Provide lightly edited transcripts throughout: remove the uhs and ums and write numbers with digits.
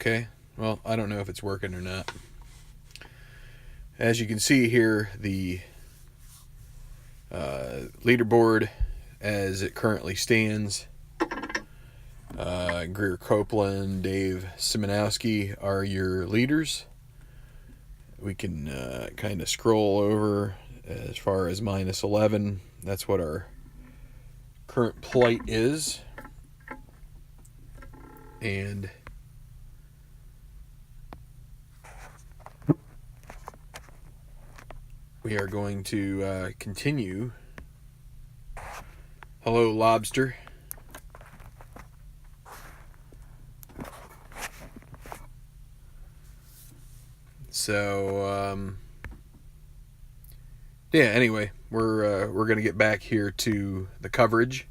Okay, well, I don't know if it's working or not. As you can see here, the leaderboard as it currently stands, Greer Copeland, Dave Simonowski are your leaders. We can kind of scroll over as far as minus 11. That's what our current plight is. And we are going to continue. Hello, Lobster. So, yeah, anyway, we're going to get back here to the coverage.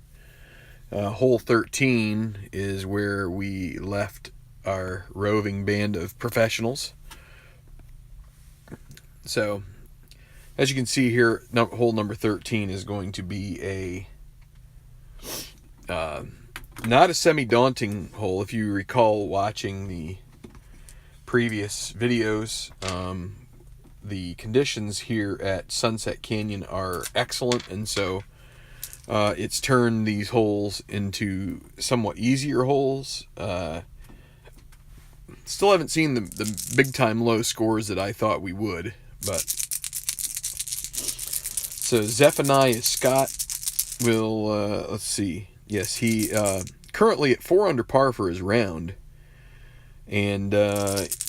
Hole 13 is where we left our roving band of professionals. So, as you can see here, hole number 13 is going to be a not a semi-daunting hole. If you recall watching the previous videos, the conditions here at Sunset Canyon are excellent, and so it's turned these holes into somewhat easier holes. Still haven't seen the big time low scores that I thought we would, but so Zephaniah Scott will let's see. Yes, he currently at 4 under par for his round, and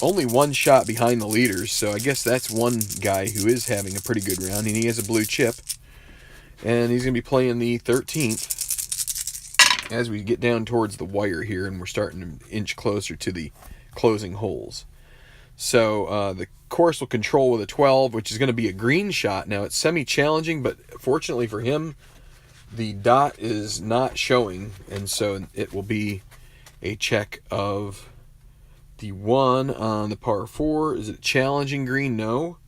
only one shot behind the leaders. So I guess that's one guy who is having a pretty good round, and he has a blue chip. And he's going to be playing the 13th as we get down towards the wire here, and we're starting to inch closer to the closing holes. So the course will control with a 12, which is going to be a green shot. Now, it's semi-challenging, but fortunately for him, the dot is not showing, and so it will be a check of the 1 on the par 4. Is it challenging green? No.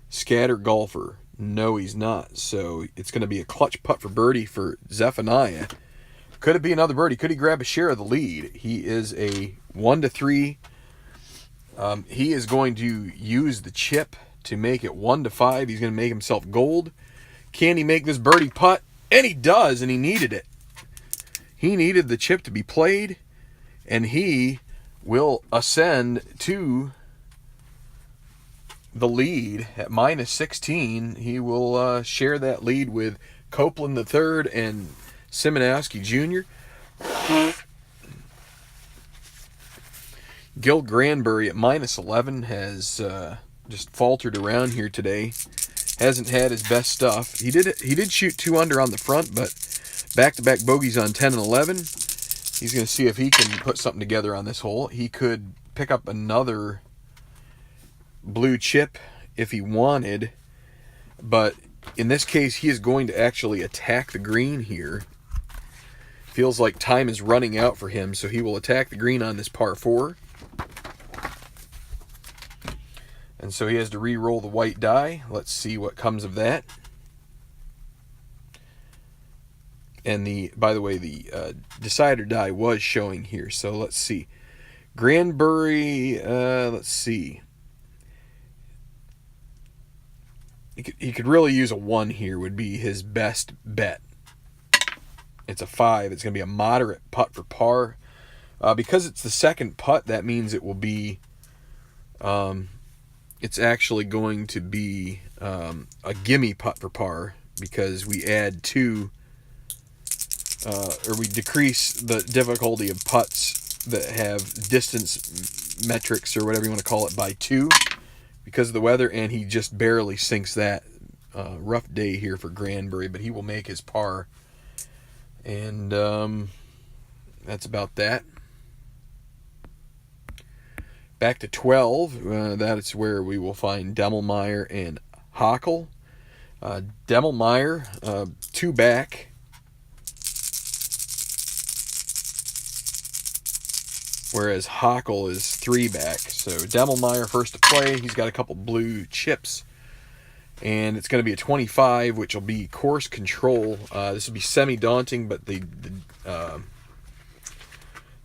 Scatter golfer? No, he's not. So it's going to be a clutch putt for birdie for Zephaniah. Could it be another birdie? Could he grab a share of the lead? He is a 1-3. He is going to use the chip to make it 1-5. He's going to make himself gold. Can he make this birdie putt? And he does, and he needed it. He needed the chip to be played, and he will ascend to the lead at minus 16. He will share that lead with Copeland III and Simonowski Jr. Gil Granbury at minus 11 has just faltered around here today. Hasn't had his best stuff. He did shoot 2 under on the front, but back-to-back bogeys on 10 and 11. He's going to see if he can put something together on this hole. He could pick up another blue chip if he wanted, but in this case, he is going to actually attack the green here. Feels like time is running out for him, so he will attack the green on this par 4. And so he has to re-roll the white die. Let's see what comes of that. And by the way, the decider die was showing here. So let's see. Granbury, let's see. He could really use a 1 here, would be his best bet. It's a 5. It's going to be a moderate putt for par. Because it's the second putt, that means it will be... it's actually going to be a gimme putt for par, because we add 2... or we decrease the difficulty of putts that have distance metrics, or whatever you want to call it, by 2 because of the weather, and he just barely sinks that. Rough day here for Granbury, but he will make his par. And that's about that. Back to 12, that is where we will find Demmelmeyer and Hockel. Demmelmeyer, 2 back. Whereas Hockel is 3 back. So Demmelmeyer first to play. He's got a couple blue chips. And it's going to be a 25, which will be course control. This will be semi-daunting, but the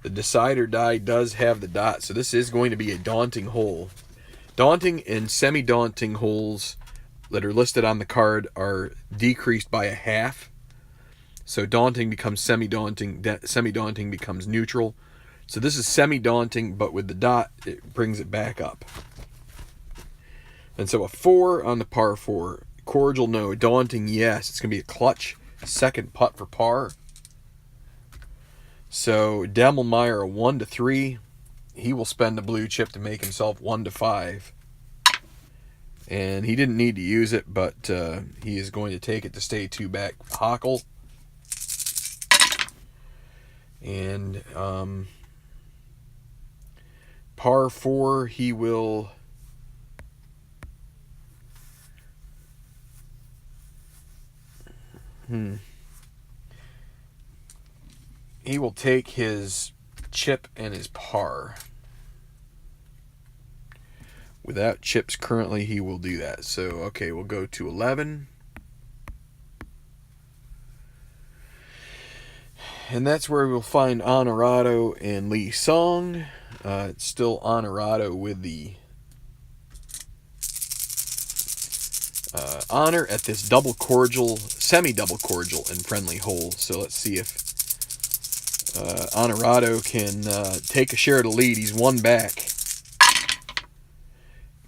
The decider die does have the dot, so this is going to be a daunting hole. Daunting and semi-daunting holes that are listed on the card are decreased by a half. So daunting becomes semi-daunting, semi-daunting becomes neutral. So this is semi-daunting, but with the dot, it brings it back up. And so a 4 on the par 4. Cordial, no. Daunting, yes. It's going to be a clutch second putt for par. So Demelmeyer, a 1 to 3. He will spend a blue chip to make himself 1 to 5. And he didn't need to use it, but he is going to take it to stay 2 back. Hockle. And par 4, he will... He will take his chip and his par. Without chips currently, he will do that. So, okay, we'll go to 11. And that's where we'll find Honorado and Lee Song. It's still Honorado with the honor at this double cordial, semi-double cordial and friendly hole. So let's see if Honorado can take a share of the lead. He's 1 back.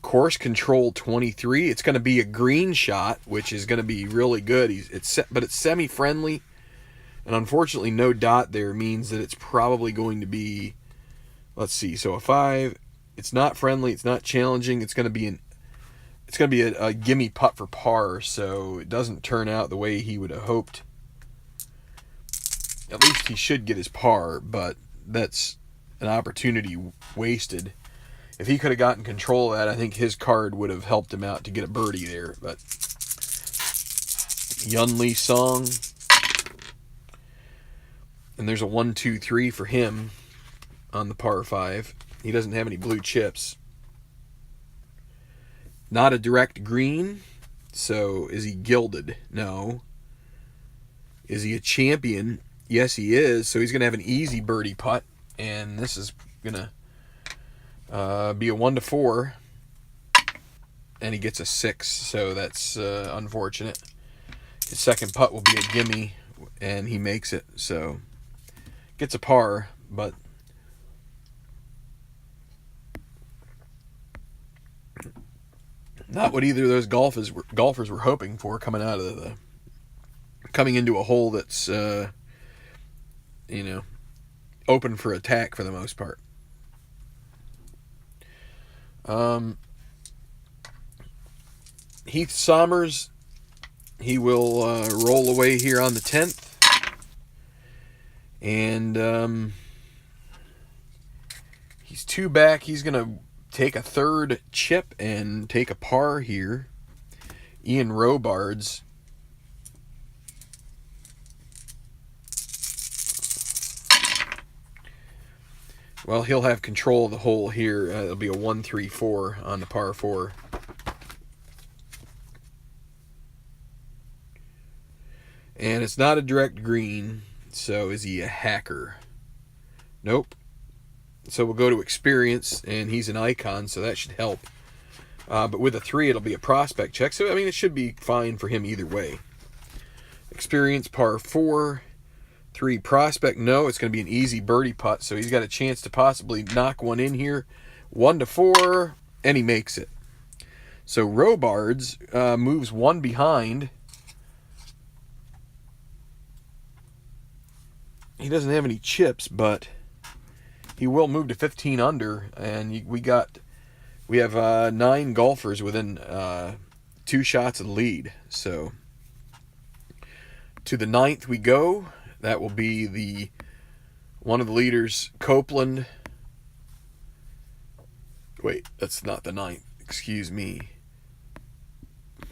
Course control 23. It's going to be a green shot, which is going to be really good. But it's semi-friendly, and unfortunately, no dot there means that it's probably going to be. Let's see. So a 5. It's not friendly. It's not challenging. It's going to be a gimme putt for par. So it doesn't turn out the way he would have hoped. At least he should get his par, but that's an opportunity wasted. If he could have gotten control of that, I think his card would have helped him out to get a birdie there. But Yun Lee Song. And there's a 1, 2, 3 for him on the par 5. He doesn't have any blue chips. Not a direct green. So is he gilded? No. Is he a champion? Yes, he is. So he's going to have an easy birdie putt. And this is going to be a 1 to 4. And he gets a 6. So that's unfortunate. His second putt will be a gimme. And he makes it. So gets a par. But not what either of those golfers were hoping for coming into a hole that's open for attack for the most part. Heath Sommers, he will roll away here on the 10th. And he's 2 back. He's going to take a 3rd chip and take a par here. Ian Robards. Well, he'll have control of the hole here. It'll be a 1, 3, 4 on the par 4. And it's not a direct green, so is he a hacker? Nope. So we'll go to experience, and he's an icon, so that should help. But with a 3, it'll be a prospect check. So, I mean, it should be fine for him either way. Experience, par 4. 3, prospect, no. It's going to be an easy birdie putt, so he's got a chance to possibly knock one in here. 1 to 4, and he makes it. So Robards moves 1 behind. He doesn't have any chips, but he will move to 15 under, and we have 9 golfers within 2 shots of the lead. So to the 9th we go. That will be one of the leaders, Copeland. Wait, that's not the 9th. Excuse me.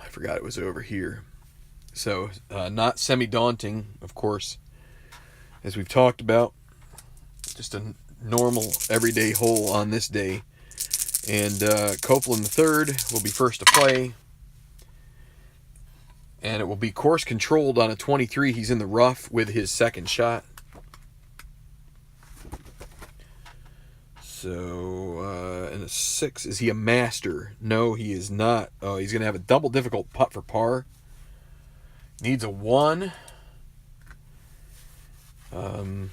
I forgot it was over here. So not semi-daunting, of course, as we've talked about. Just a normal, everyday hole on this day. And Copeland III will be first to play. And it will be course controlled on a 23. He's in the rough with his second shot. So, and a 6, is he a master? No, he is not. Oh, he's going to have a double difficult putt for par. Needs a 1. Oh,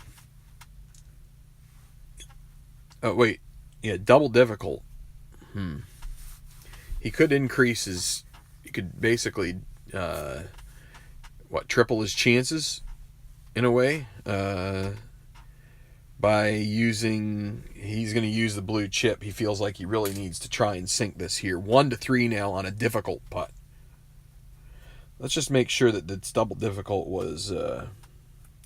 wait. Yeah, double difficult. He could increase his... He could basically, triple his chances, in a way, by using... He's going to use the blue chip. He feels like he really needs to try and sink this here. 1 to 3 now on a difficult putt. Let's just make sure that this double difficult was...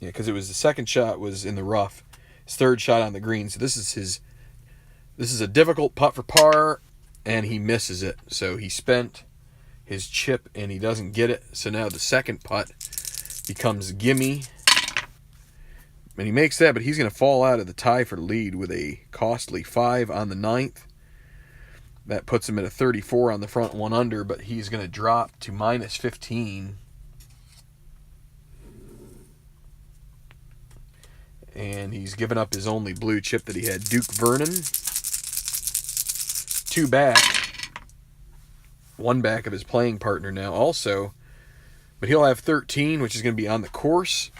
because it was the second shot was in the rough. His third shot on the green. So this is a difficult putt for par, and he misses it. So he spent his chip, and he doesn't get it. So now the second putt becomes gimme. And he makes that, but he's going to fall out of the tie for the lead with a costly 5 on the 9th. That puts him at a 34 on the front, 1 under, but he's going to drop to minus 15. And he's given up his only blue chip that he had, Duke Vernon. 2 back. 1 back of his playing partner now also. But he'll have 13, which is going to be on the course.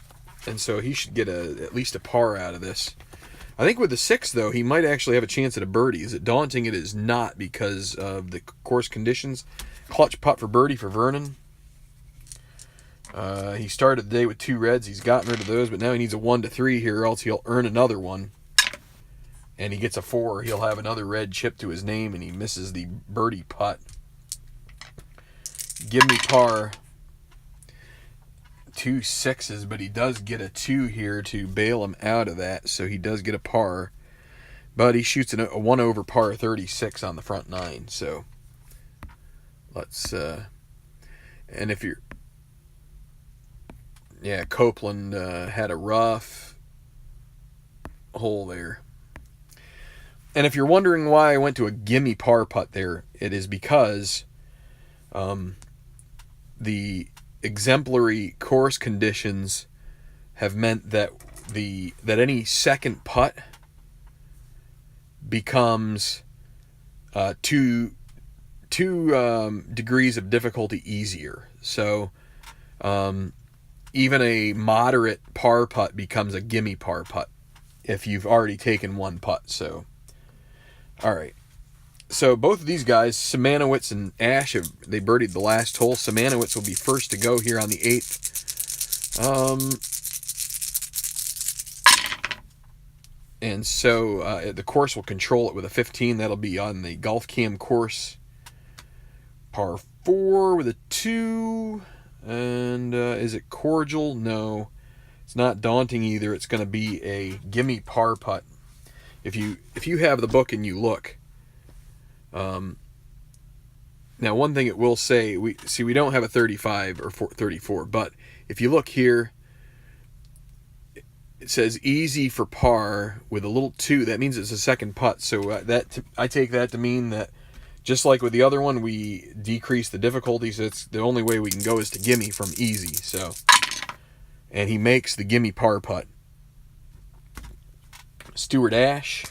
And so he should get at least a par out of this. I think with the 6, though, he might actually have a chance at a birdie. Is it daunting? It is not because of the course conditions. Clutch putt for birdie for Vernon. He started the day with 2 reds. He's gotten rid of those, but now he needs a 1 to 3 here, or else he'll earn another one. And he gets a 4. He'll have another red chip to his name, and he misses the birdie putt. Give me par. 2 6s, but he does get a 2 here to bail him out of that, so he does get a par. But he shoots a 1 over par 36 on the front 9, so let's... and if you're... Yeah, Copeland had a rough hole there. And if you're wondering why I went to a gimme par putt there, it is because the exemplary course conditions have meant that any second putt becomes 2 degrees of difficulty easier. So even a moderate par putt becomes a gimme par putt if you've already taken 1 putt. So, all right. So both of these guys, Simanowicz and Ash, they birdied the last hole. Simanowicz will be first to go here on the 8th. And so the course will control it with a 15. That'll be on the Golf Cam course. Par 4 with a 2. And is it cordial? No. It's not daunting either. It's going to be a gimme par putt. If you have the book and you look... now one thing it will say, we don't have a 35 or 34, but if you look here, it says easy for par with a little 2. That means it's a second putt. So I take that to mean that just like with the other one, we decrease the difficulty. So it's the only way we can go is to gimme from easy. So, and he makes the gimme par putt. Stuart Ash.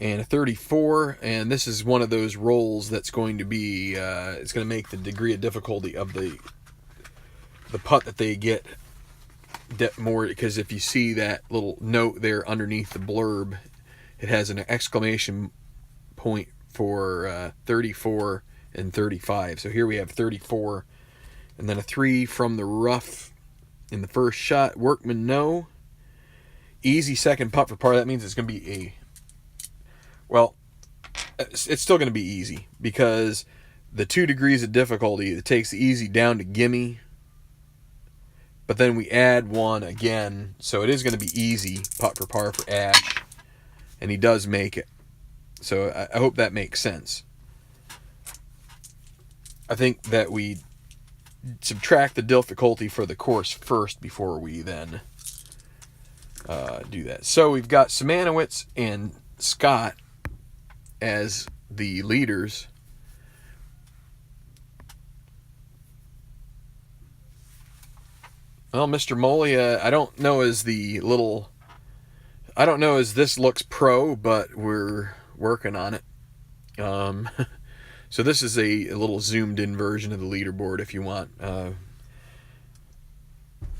And a 34, and this is one of those rolls that's going to be, it's going to make the degree of difficulty of the putt that they get more, because if you see that little note there underneath the blurb, it has an exclamation point for 34 and 35. So here we have 34, and then a 3 from the rough in the first shot. Workman, no. Easy second putt for par. That means it's going to be well, it's still going to be easy because the 2 degrees of difficulty, it takes the easy down to gimme, but then we add 1 again, so it is going to be easy putt for par for Ash, and he does make it. So I hope that makes sense. I think that we subtract the difficulty for the course first before we then do that. So we've got Simanowicz and Scott as the leaders. Well, Mr. Moley, I don't know as this looks pro, but we're working on it. So this is a little zoomed in version of the leaderboard if you want.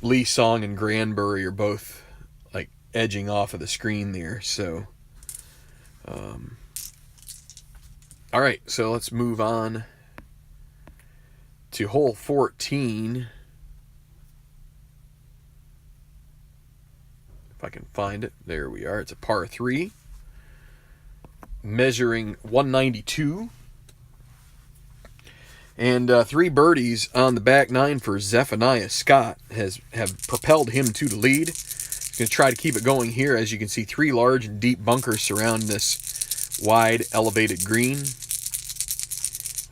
Lee Song and Granbury are both like edging off of the screen there. So, all right, so let's move on to hole 14. If I can find it. There we are. It's a par 3. Measuring 192. And 3 birdies on the back 9 for Zephaniah Scott have propelled him to the lead. He's going to try to keep it going here. As you can see, 3 large and deep bunkers surround this wide elevated green.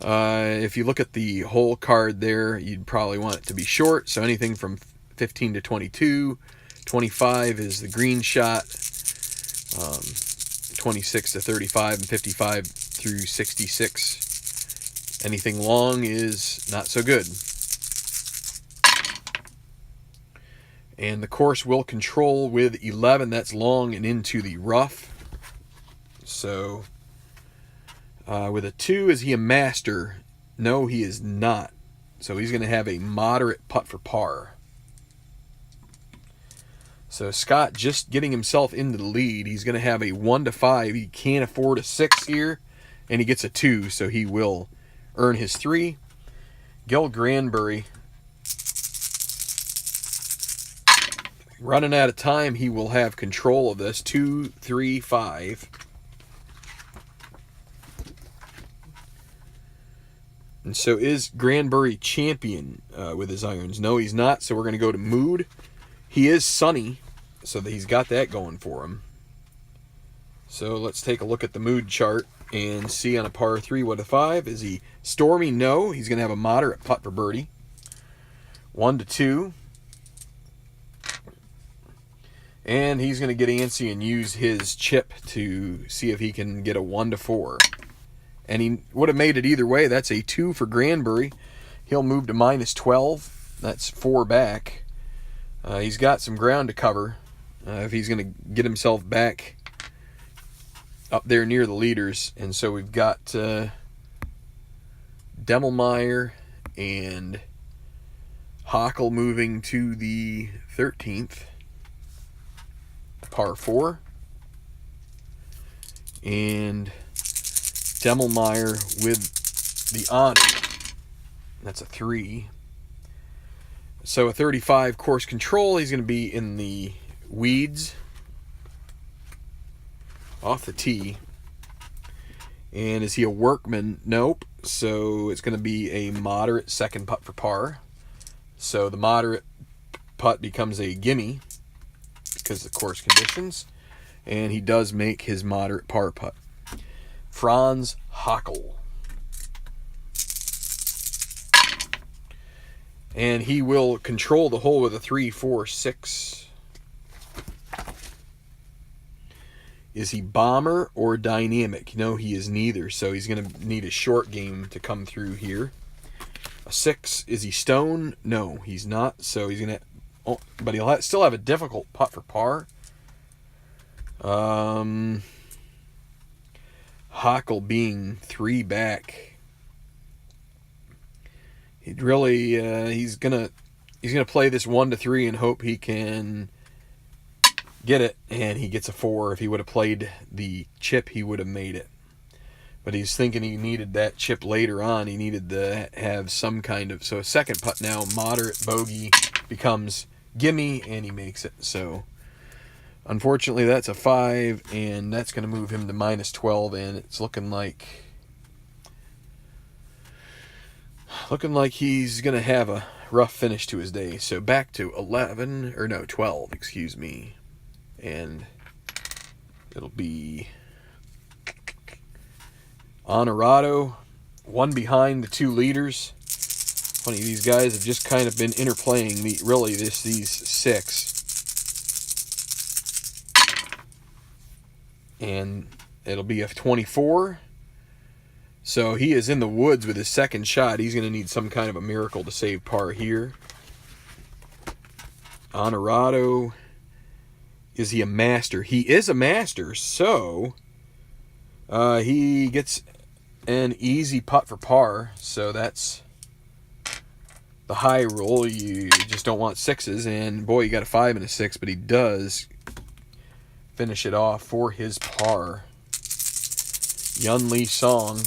If you look at the hole card there, you'd probably want it to be short. So anything from 15 to 22. 25 is the green shot, 26 to 35, and 55 through 66. Anything long is not so good. And the course will control with 11. That's long and into the rough. So, with a 2, is he a master? No, he is not. So he's going to have a moderate putt for par. So Scott just getting himself into the lead. He's going to have a 1 to 5. He can't afford a 6 here, and he gets a 2, so he will earn his 3. Gil Granbury, running out of time. He will have control of this. 2, 3, 5. And so is Granbury champion with his irons? No, he's not. So we're going to go to Mood. He is sunny, so that he's got that going for him. So let's take a look at the mood chart and see on a par 3 what a 5. Is he stormy? No. He's going to have a moderate putt for birdie. 1 to 2. And he's going to get antsy and use his chip to see if he can get a 1 to 4. And he would have made it either way. That's a 2 for Granbury. He'll move to minus 12. That's 4 back. He's got some ground to cover if he's going to get himself back up there near the leaders. And so we've got Demmelmeyer and Hockel moving to the 13th, par 4. And Demmelmeyer with the honor. That's a 3. So a 35 course control. He's going to be in the weeds off the tee. And is he a workman? Nope. So it's going to be a moderate second putt for par. So the moderate putt becomes a gimme because of the course conditions. And he does make his moderate par putt. Franz Hockel. And he will control the hole with a 3, 4, 6. Is he bomber or dynamic? No, he is neither. So he's going to need a short game to come through here. A 6. Is he stone? No, he's not. So he's going to... Oh, but he'll still have a difficult putt for par. Hockel being 3 back. He'd really he's gonna play this 1 to 3 and hope he can get it, and he gets a 4. If he would have played the chip, he would have made it. But he's thinking he needed that chip later on. He needed to have some kind of... So a second putt now, moderate bogey becomes gimme, and he makes it. So unfortunately, that's a 5, and that's going to move him to minus 12, and it's looking like he's going to have a rough finish to his day. So back to 12, excuse me. And it'll be Honorado, 1 behind the 2 leaders. Funny, these guys have just kind of been interplaying these 6. And it'll be a 24. So he is in the woods with his second shot. He's going to need some kind of a miracle to save par here. Honorado. Is he a master? He is a master, so he gets an easy putt for par. So that's the high roll. You just don't want sixes, and boy, you got a 5 and a 6, but he does finish it off for his par. Yun Lee Song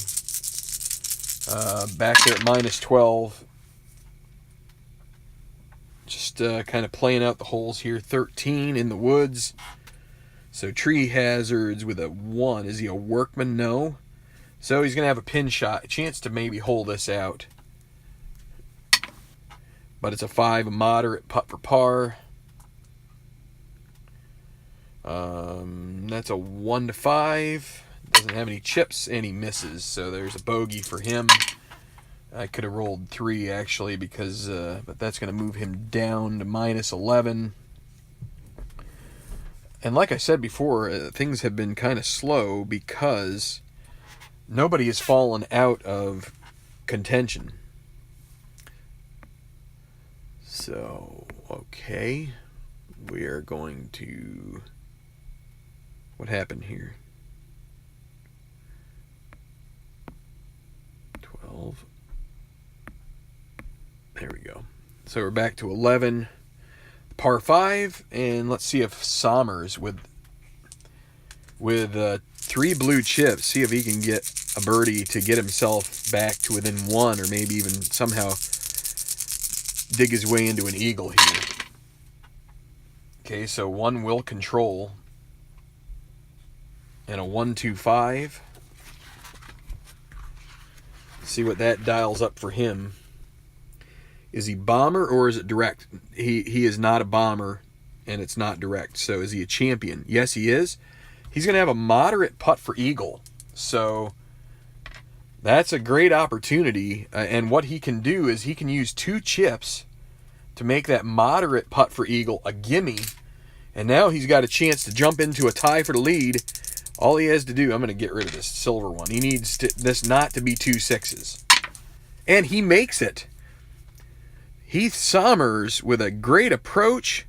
back there at -12. Just kind of playing out the holes here. 13 in the woods. So tree hazards with a 1. Is he a workman? No. So he's going to have a pin shot. A chance to maybe hold this out. But it's a 5, a moderate putt for par. That's a 1 to 5. Doesn't have any chips, and he misses. So there's a bogey for him. I could have rolled 3 actually, because but that's going to move him down to -11. And like I said before, things have been kind of slow because nobody has fallen out of contention. So, okay, we are going to... What happened here? 12. There we go. So we're back to 11, par 5, and let's see if Sommers with 3 blue chips, see if he can get a birdie to get himself back to within 1, or maybe even somehow dig his way into an eagle here. Okay, so 1 will control, and a 1-2-5. See what that dials up for him. Is he bomber or is it direct? He is not a bomber, and it's not direct. So is he a champion? Yes, he is. He's going to have a moderate putt for eagle. So that's a great opportunity. And what he can do is he can use 2 chips to make that moderate putt for eagle a gimme. And now he's got a chance to jump into a tie for the lead. All he has to do, I'm going to get rid of this silver one. He needs this not to be 2 6s. And he makes it. Heath Sommers with a great approach.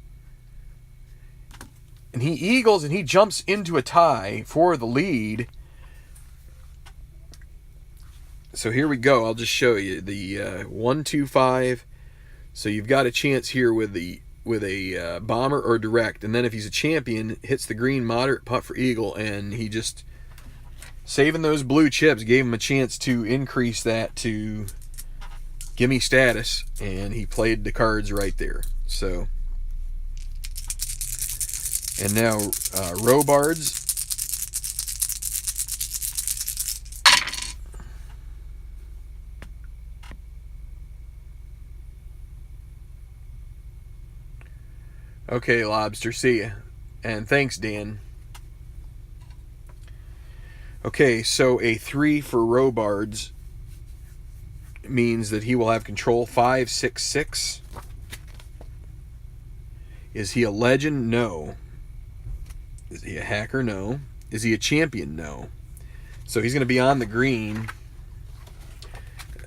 And he eagles and he jumps into a tie for the lead. So here we go. I'll just show you the 1-2-5. So you've got a chance here with a bomber or direct. And then if he's a champion, hits the green, moderate putt for eagle. And he just, saving those blue chips, gave him a chance to increase that to gimme status, and he played the cards right there. So, and now Robards. Okay, Lobster, see ya. And thanks, Dan. Okay, so a 3 for Robards means that he will have control. 5-6-6. Is he a legend? No. Is he a hacker? No. Is he a champion? No. So he's going to be on the green,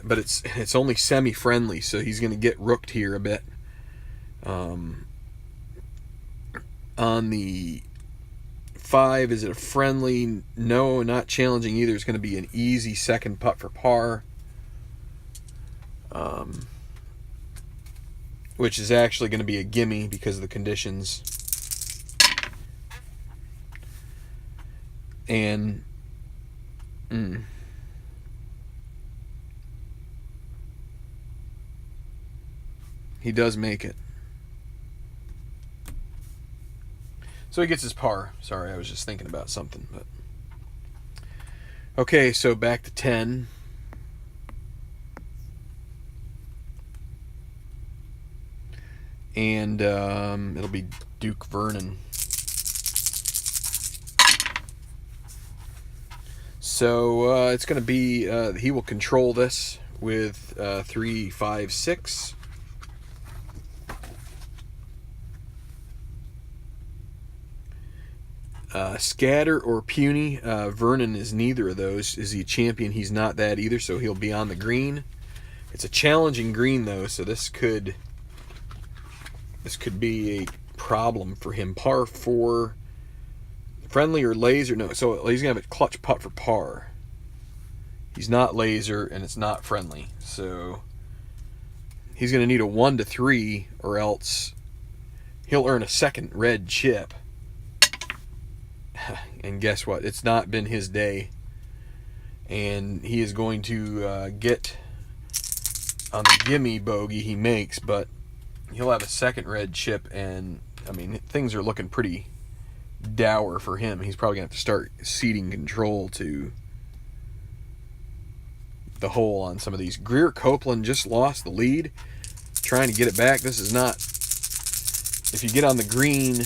but it's only semi-friendly, so he's going to get rooked here a bit. On the 5, is it a friendly? No, not challenging either. It's going to be an easy second putt for par. Which is actually going to be a gimme because of the conditions. And he does make it. So he gets his par. Sorry, I was just thinking about something. But okay, so back to 10. And it'll be Duke Vernon. So it's going to be, he will control this with 3, 5, 6. Scatter or puny. Vernon is neither of those. Is he a champion? He's not that either, so he'll be on the green. It's a challenging green, though, so this could This could be a problem for him. Par 4. Friendly or laser? No. So he's going to have a clutch putt for par. He's not laser, and it's not friendly. So he's going to need a 1 to 3, or else he'll earn a second red chip. And guess what? It's not been his day. And he is going to get on the gimme bogey he makes, but he'll have a second red chip, and I mean, things are looking pretty dour for him. He's probably going to have to start ceding control to the hole on some of these. Greer Copeland just lost the lead, trying to get it back. This is not, if you get on the green,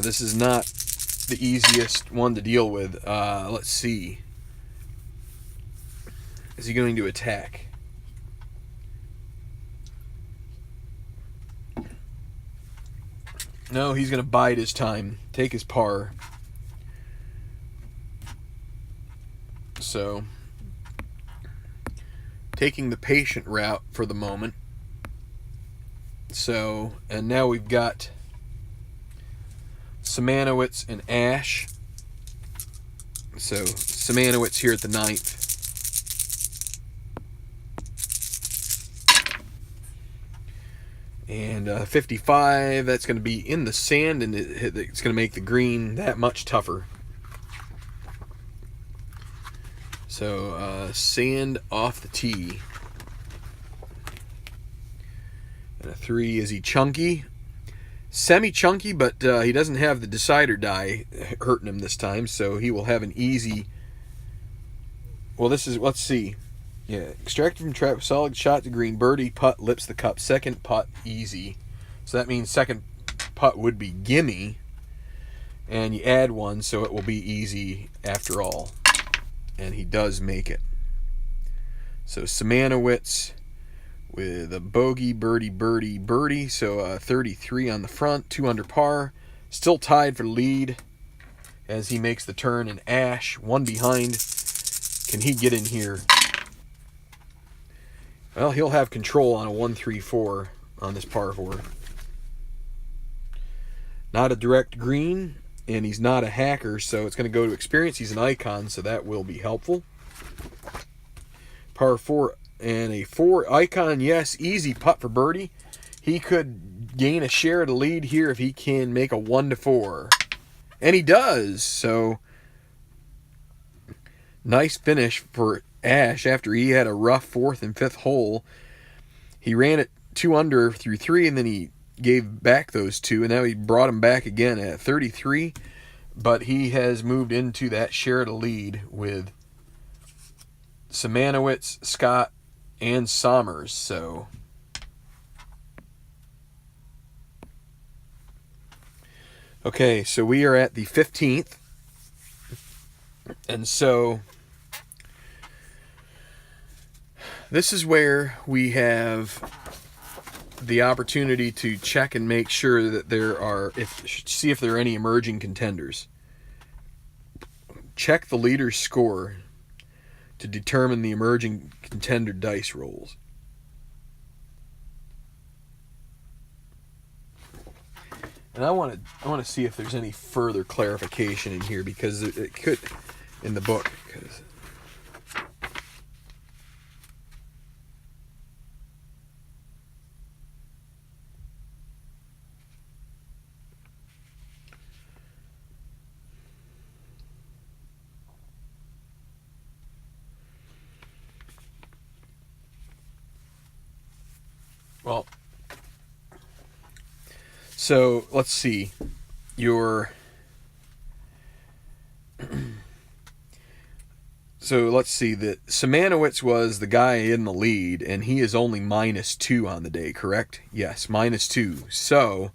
this is not the easiest one to deal with. Let's see. Is he going to attack? No, he's going to bide his time, take his par. So, taking the patient route for the moment. So, and now we've got Simanowicz and Ash. So, Simanowicz here at the 9th. And 55, that's going to be in the sand, and it's going to make the green that much tougher. So, sand off the tee. And a 3, is he chunky? Semi-chunky, but he doesn't have the decider die hurting him this time, so he will have an easy... Well, this is, let's see. Yeah, extracted from trap, solid shot to green, birdie, putt, lips the cup, second putt, easy. So that means second putt would be gimme, and you add 1, so it will be easy after all. And he does make it. So Simanowicz with a bogey, birdie, birdie, birdie. So 33 on the front, 2 under par. Still tied for the lead as he makes the turn, and Ash, 1 behind. Can he get in here? Well, he'll have control on a 1-3-4 on this par 4. Not a direct green, and he's not a hacker, so it's going to go to experience. He's an icon, so that will be helpful. Par 4 and a 4 icon, yes, easy putt for birdie. He could gain a share of the lead here if he can make a 1-4. And he does, so nice finish for Ash after he had a rough 4th and 5th hole. He ran it 2 under through 3, and then he gave back those 2, and now he brought him back again at 33. But he has moved into that share of the lead with Simanowicz, Scott, and Sommers. So okay, so we are at the 15th, and so this is where we have the opportunity to check and make sure that there are, see if there are any emerging contenders. Check the leader's score to determine the emerging contender dice rolls. And I want to see if there's any further clarification in here, because it could in the book. Because well, so let's see. So let's see that Simanowicz was the guy in the lead, and he is only -2 on the day, correct? Yes, -2. So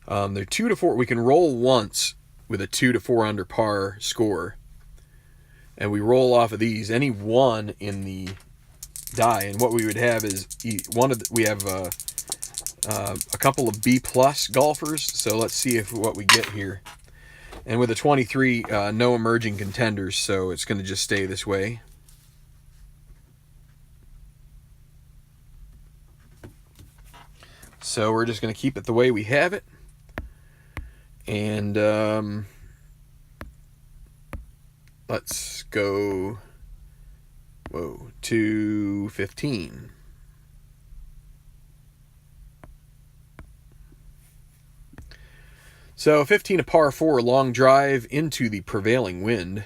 they're 2 to 4. We can roll once with a 2 to 4 under par score, and we roll off of these any one in the die, and what we would have is we have a couple of B+ golfers. So let's see what we get here. And with a 23, no emerging contenders, so it's going to just stay this way. So we're just going to keep it the way we have it. And let's go, to 15. So 15, a par 4, long drive into the prevailing wind.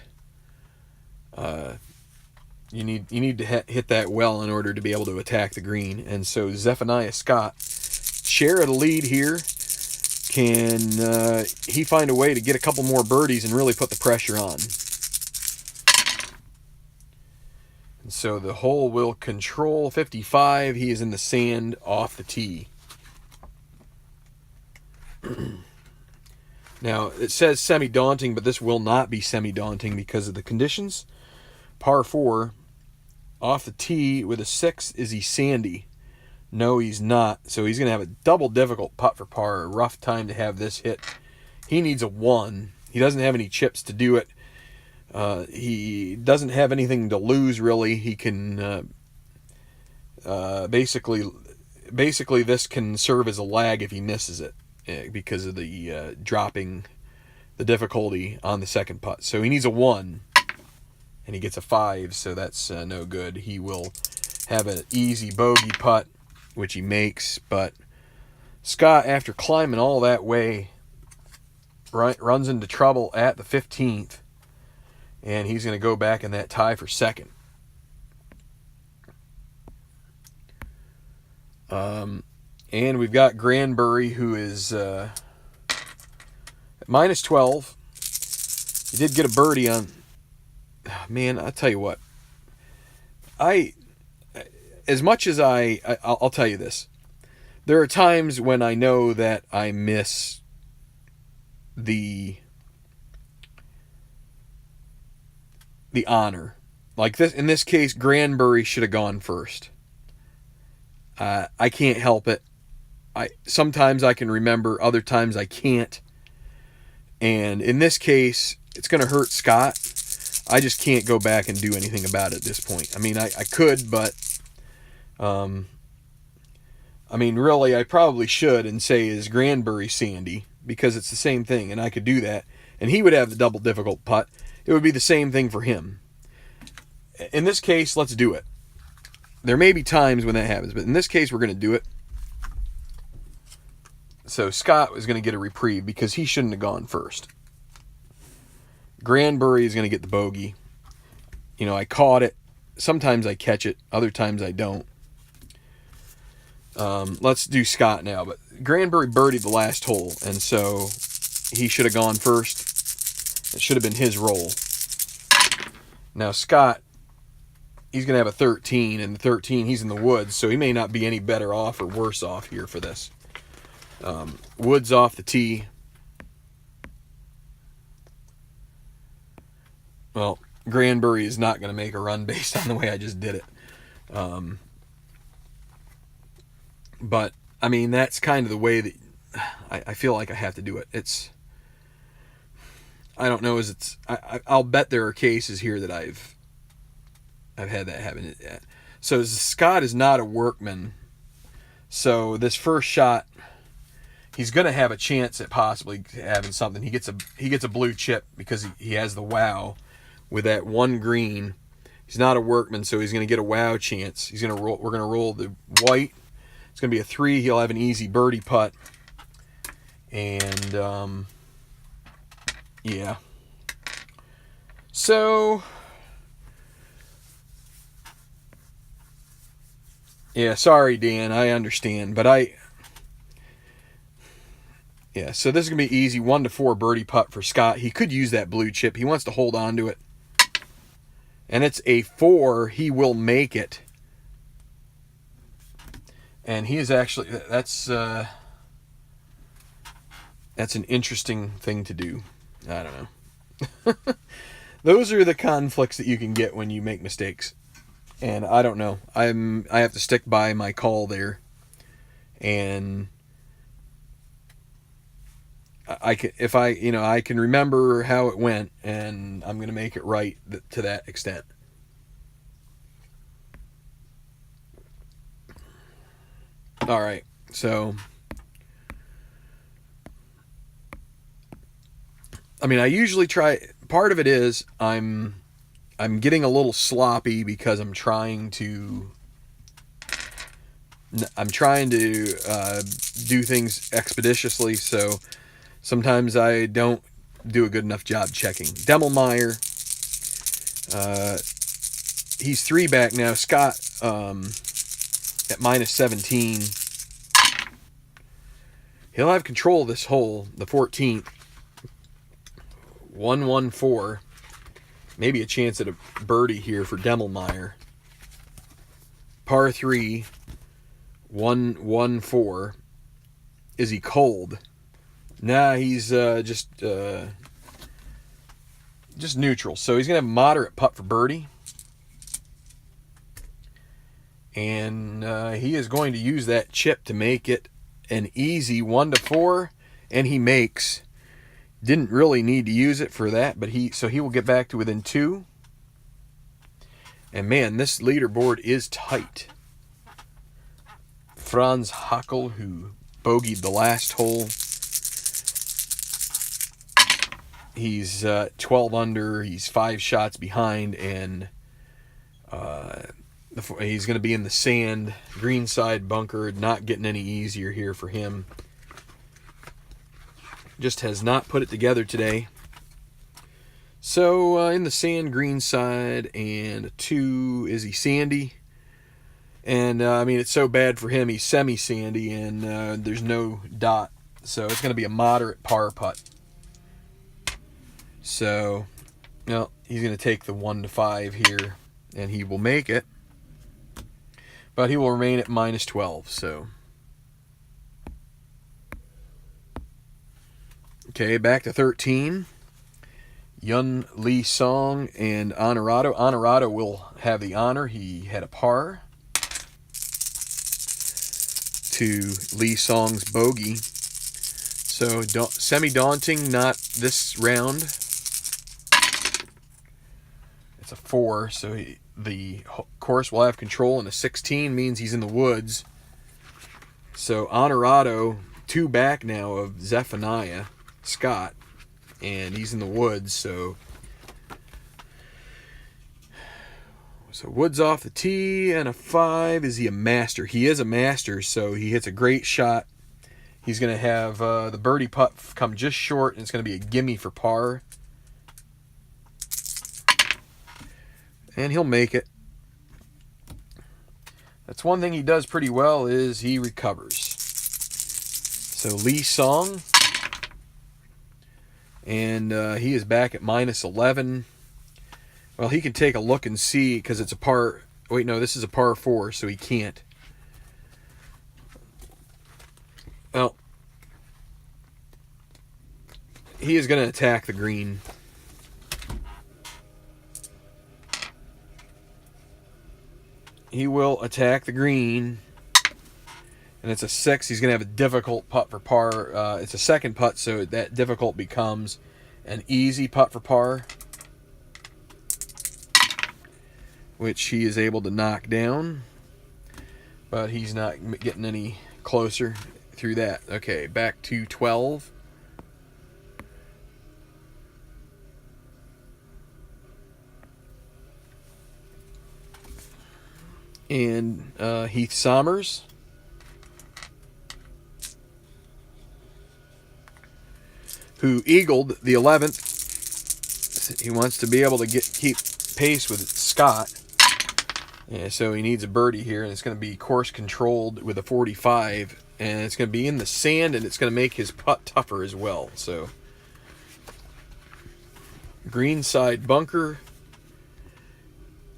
You need to hit that well in order to be able to attack the green. And so Zephaniah Scott, share of the lead here. Can he find a way to get a couple more birdies and really put the pressure on? And so the hole will control 55. He is in the sand off the tee. Now, it says semi-daunting, but this will not be semi-daunting because of the conditions. Par 4, off the tee with a 6. Is he sandy? No, he's not. So he's going to have a double difficult putt for par. A rough time to have this hit. He needs a 1. He doesn't have any chips to do it. He doesn't have anything to lose, really. He can basically this can serve as a lag if he misses it. Because of the dropping the difficulty on the second putt. So he needs a 1, and he gets a 5, so that's no good. He will have an easy bogey putt, which he makes, but Scott, after climbing all that way, runs into trouble at the 15th, and he's going to go back in that tie for second. And we've got Granbury, who is at minus 12. He did get a birdie on... Man, I'll tell you what. As much as I'll tell you this. There are times when I know that I miss the honor. Like this, in this case, Granbury should have gone first. I can't help it. Sometimes I can remember, other times I can't. And in this case, it's going to hurt Scott. I just can't go back and do anything about it at this point. I mean, I could, but I mean, really, I probably should and say, is Granbury sandy? Because it's the same thing, and I could do that. And he would have the double difficult putt. It would be the same thing for him. In this case, let's do it. There may be times when that happens, but in this case, we're going to do it. So Scott was going to get a reprieve because he shouldn't have gone first. Granbury is going to get the bogey. You know, I caught it. Sometimes I catch it. Other times I don't. Let's do Scott now. But Granbury birdied the last hole, and so he should have gone first. It should have been his roll. Now Scott, he's going to have a 13, and the 13, he's in the woods, so he may not be any better off or worse off here for this. Woods off the tee. Well, Granbury is not going to make a run based on the way I just did it. But, I mean, that's kind of the way that I feel like I have to do it. I don't know, I'll bet there are cases here that I've had that happen. So Scott is not a workman. So this first shot, he's going to have a chance at possibly having something. He gets a blue chip because he has the wow with that one green. He's not a workman, so he's going to get a wow chance. We're going to roll the white. It's going to be a 3. He'll have an easy birdie putt. And yeah. So yeah, sorry Dan, I understand, but yeah, so this is going to be easy. 1 to 4 birdie putt for Scott. He could use that blue chip. He wants to hold on to it. And it's a 4. He will make it. And he is actually, that's an interesting thing to do. I don't know. Those are the conflicts that you can get when you make mistakes. And I don't know. I have to stick by my call there. And I can remember how it went, and I'm going to make it right to that extent. All right. So, I mean, I usually try. Part of it is I'm getting a little sloppy because I'm trying to do things expeditiously. So sometimes I don't do a good enough job checking. Demelmeyer, he's 3 back now. Scott at minus 17. He'll have control of this hole, the 14th. 114. Maybe a chance at a birdie here for Demelmeyer. Par 3. 114. Is he cold? Nah, he's just neutral. So he's gonna have a moderate putt for birdie, and he is going to use that chip to make it an easy 1-4, and he makes. Didn't really need to use it for that, but he will get back to within 2. And man, this leaderboard is tight. Franz Hackel, who bogeyed the last hole, he's 12 under. He's 5 shots behind, and he's going to be in the sand, greenside bunker. Not getting any easier here for him. Just has not put it together today. So in the sand, greenside, and 2, is he sandy? And I mean, it's so bad for him. He's semi-sandy, and there's no dot. So it's going to be a moderate par putt. So, he's going to take the 1-5 here, and he will make it. But he will remain at minus 12. So, okay, back to 13. Yun Lee Song and Honorado. Honorado will have the honor. He had a par to Lee Song's bogey. So semi-daunting, not this round. It's a 4, so the course will have control, and a 16 means he's in the woods. So Honorado, 2 back now of Zephaniah Scott, and he's in the woods. So woods off the tee and a 5. Is he a master? He is a master, so he hits a great shot. He's going to have the birdie putt come just short, and it's going to be a gimme for par. And he'll make it. That's one thing he does pretty well, is he recovers. So Lee Song. And he is back at minus 11. Well, he can take a look and see, because it's a par. Wait, no, this is a par 4, so he can't. Well, he is going to attack the green. He will attack the green. And it's a 6. He's going to have a difficult putt for par. It's a second putt, so that difficult becomes an easy putt for par, which he is able to knock down. But he's not getting any closer through that. Okay, back to 12. And Heath Sommers. Who eagled the 11th. He wants to be able to keep pace with Scott. Yeah, so he needs a birdie here, and it's going to be course controlled with a 45, and it's going to be in the sand, and it's going to make his putt tougher as well. So greenside bunker.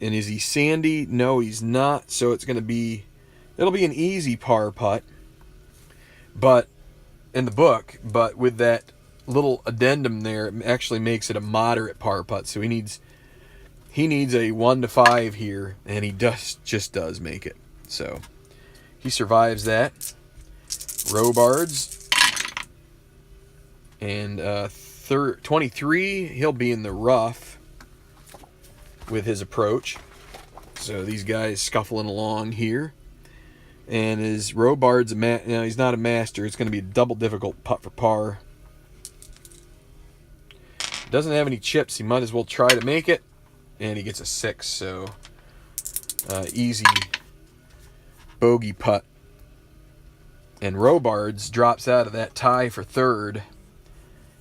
And is he sandy? No, he's not. So it'll be an easy par putt. But in the book, but with that little addendum there, it actually makes it a moderate par putt. So he needs a 1-5 here, and he just does make it. So he survives that. Robards. And 23, he'll be in the rough with his approach. So these guys scuffling along here. And his Robard's he's not a master. It's going to be a double difficult putt for par. Doesn't have any chips. He might as well try to make it. And he gets a 6, so easy bogey putt. And Robard's drops out of that tie for third.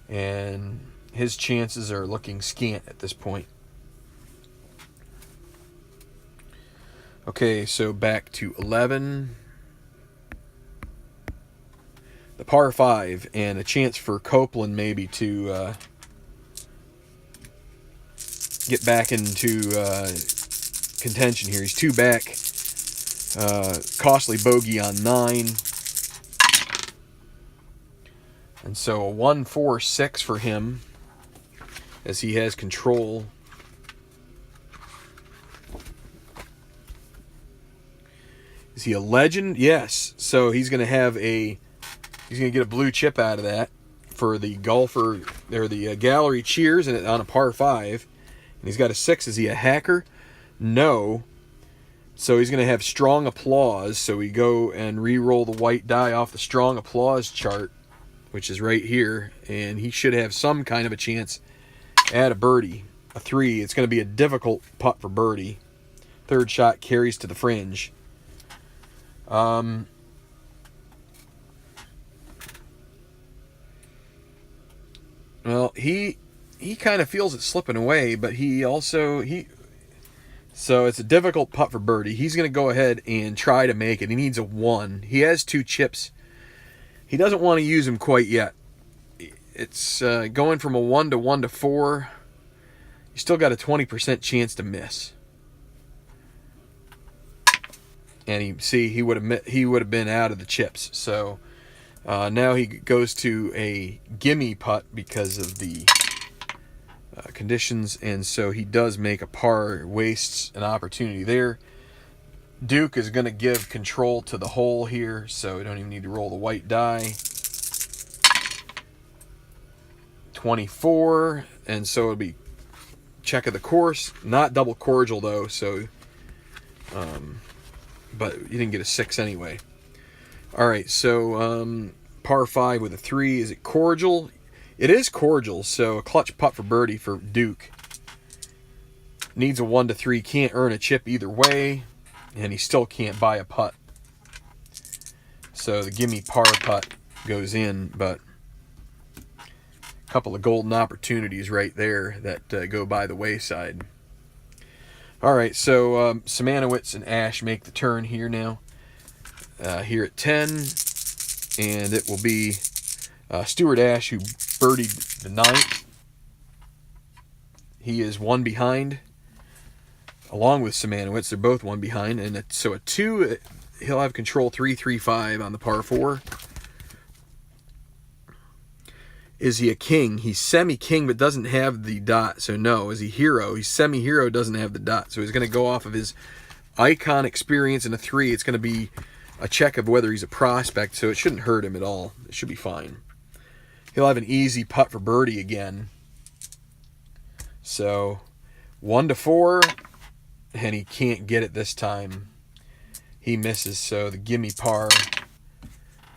And his chances are looking scant at this point. Okay, so back to 11. The par 5, and a chance for Copeland maybe to get back into contention here. He's 2 back. Costly bogey on 9. And so a 1-4-6 for him, as he has control. Is he a legend? Yes. So he's going to get a blue chip out of that for the golfer, or the gallery cheers, and on a par 5. And he's got a 6. Is he a hacker? No. So he's going to have strong applause. So we go and re-roll the white die off the strong applause chart, which is right here. And he should have some kind of a chance at a birdie. A 3. It's going to be a difficult putt for birdie. Third shot carries to the fringe. Well, he kind of feels it slipping away, but so it's a difficult putt for birdie. He's going to go ahead and try to make it. He needs a 1. He has 2 chips. He doesn't want to use them quite yet. It's going from a 1 to 1 to 4. You still got a 20% chance to miss. And he would have been out of the chips. So now he goes to a gimme putt because of the conditions, and so he does make a par, wastes an opportunity there. Duke is going to give control to the hole here, so we don't even need to roll the white die. 24, and so it'll be check of the course. Not double cordial though, so but you didn't get a 6 anyway. All right, so par 5 with a 3. Is it cordial? It is cordial, so a clutch putt for birdie for Duke. Needs a 1 to 3. Can't earn a chip either way, and he still can't buy a putt. So the gimme par putt goes in, but a couple of golden opportunities right there that go by the wayside. All right, so Simanowicz and Ash make the turn here now. Here at 10, and it will be Stuart Ash who birdied the 9th. He is 1 behind, along with Simanowicz. They're both 1 behind, and so a 2, he'll have control 3-3-5 on the par 4. Is he a king? He's semi-king, but doesn't have the dot, so no. Is he hero? He's semi-hero, doesn't have the dot, so he's going to go off of his icon experience in a 3. It's going to be a check of whether he's a prospect, so it shouldn't hurt him at all. It should be fine. He'll have an easy putt for birdie again. So 1 to 4, and he can't get it this time. He misses, so the gimme par,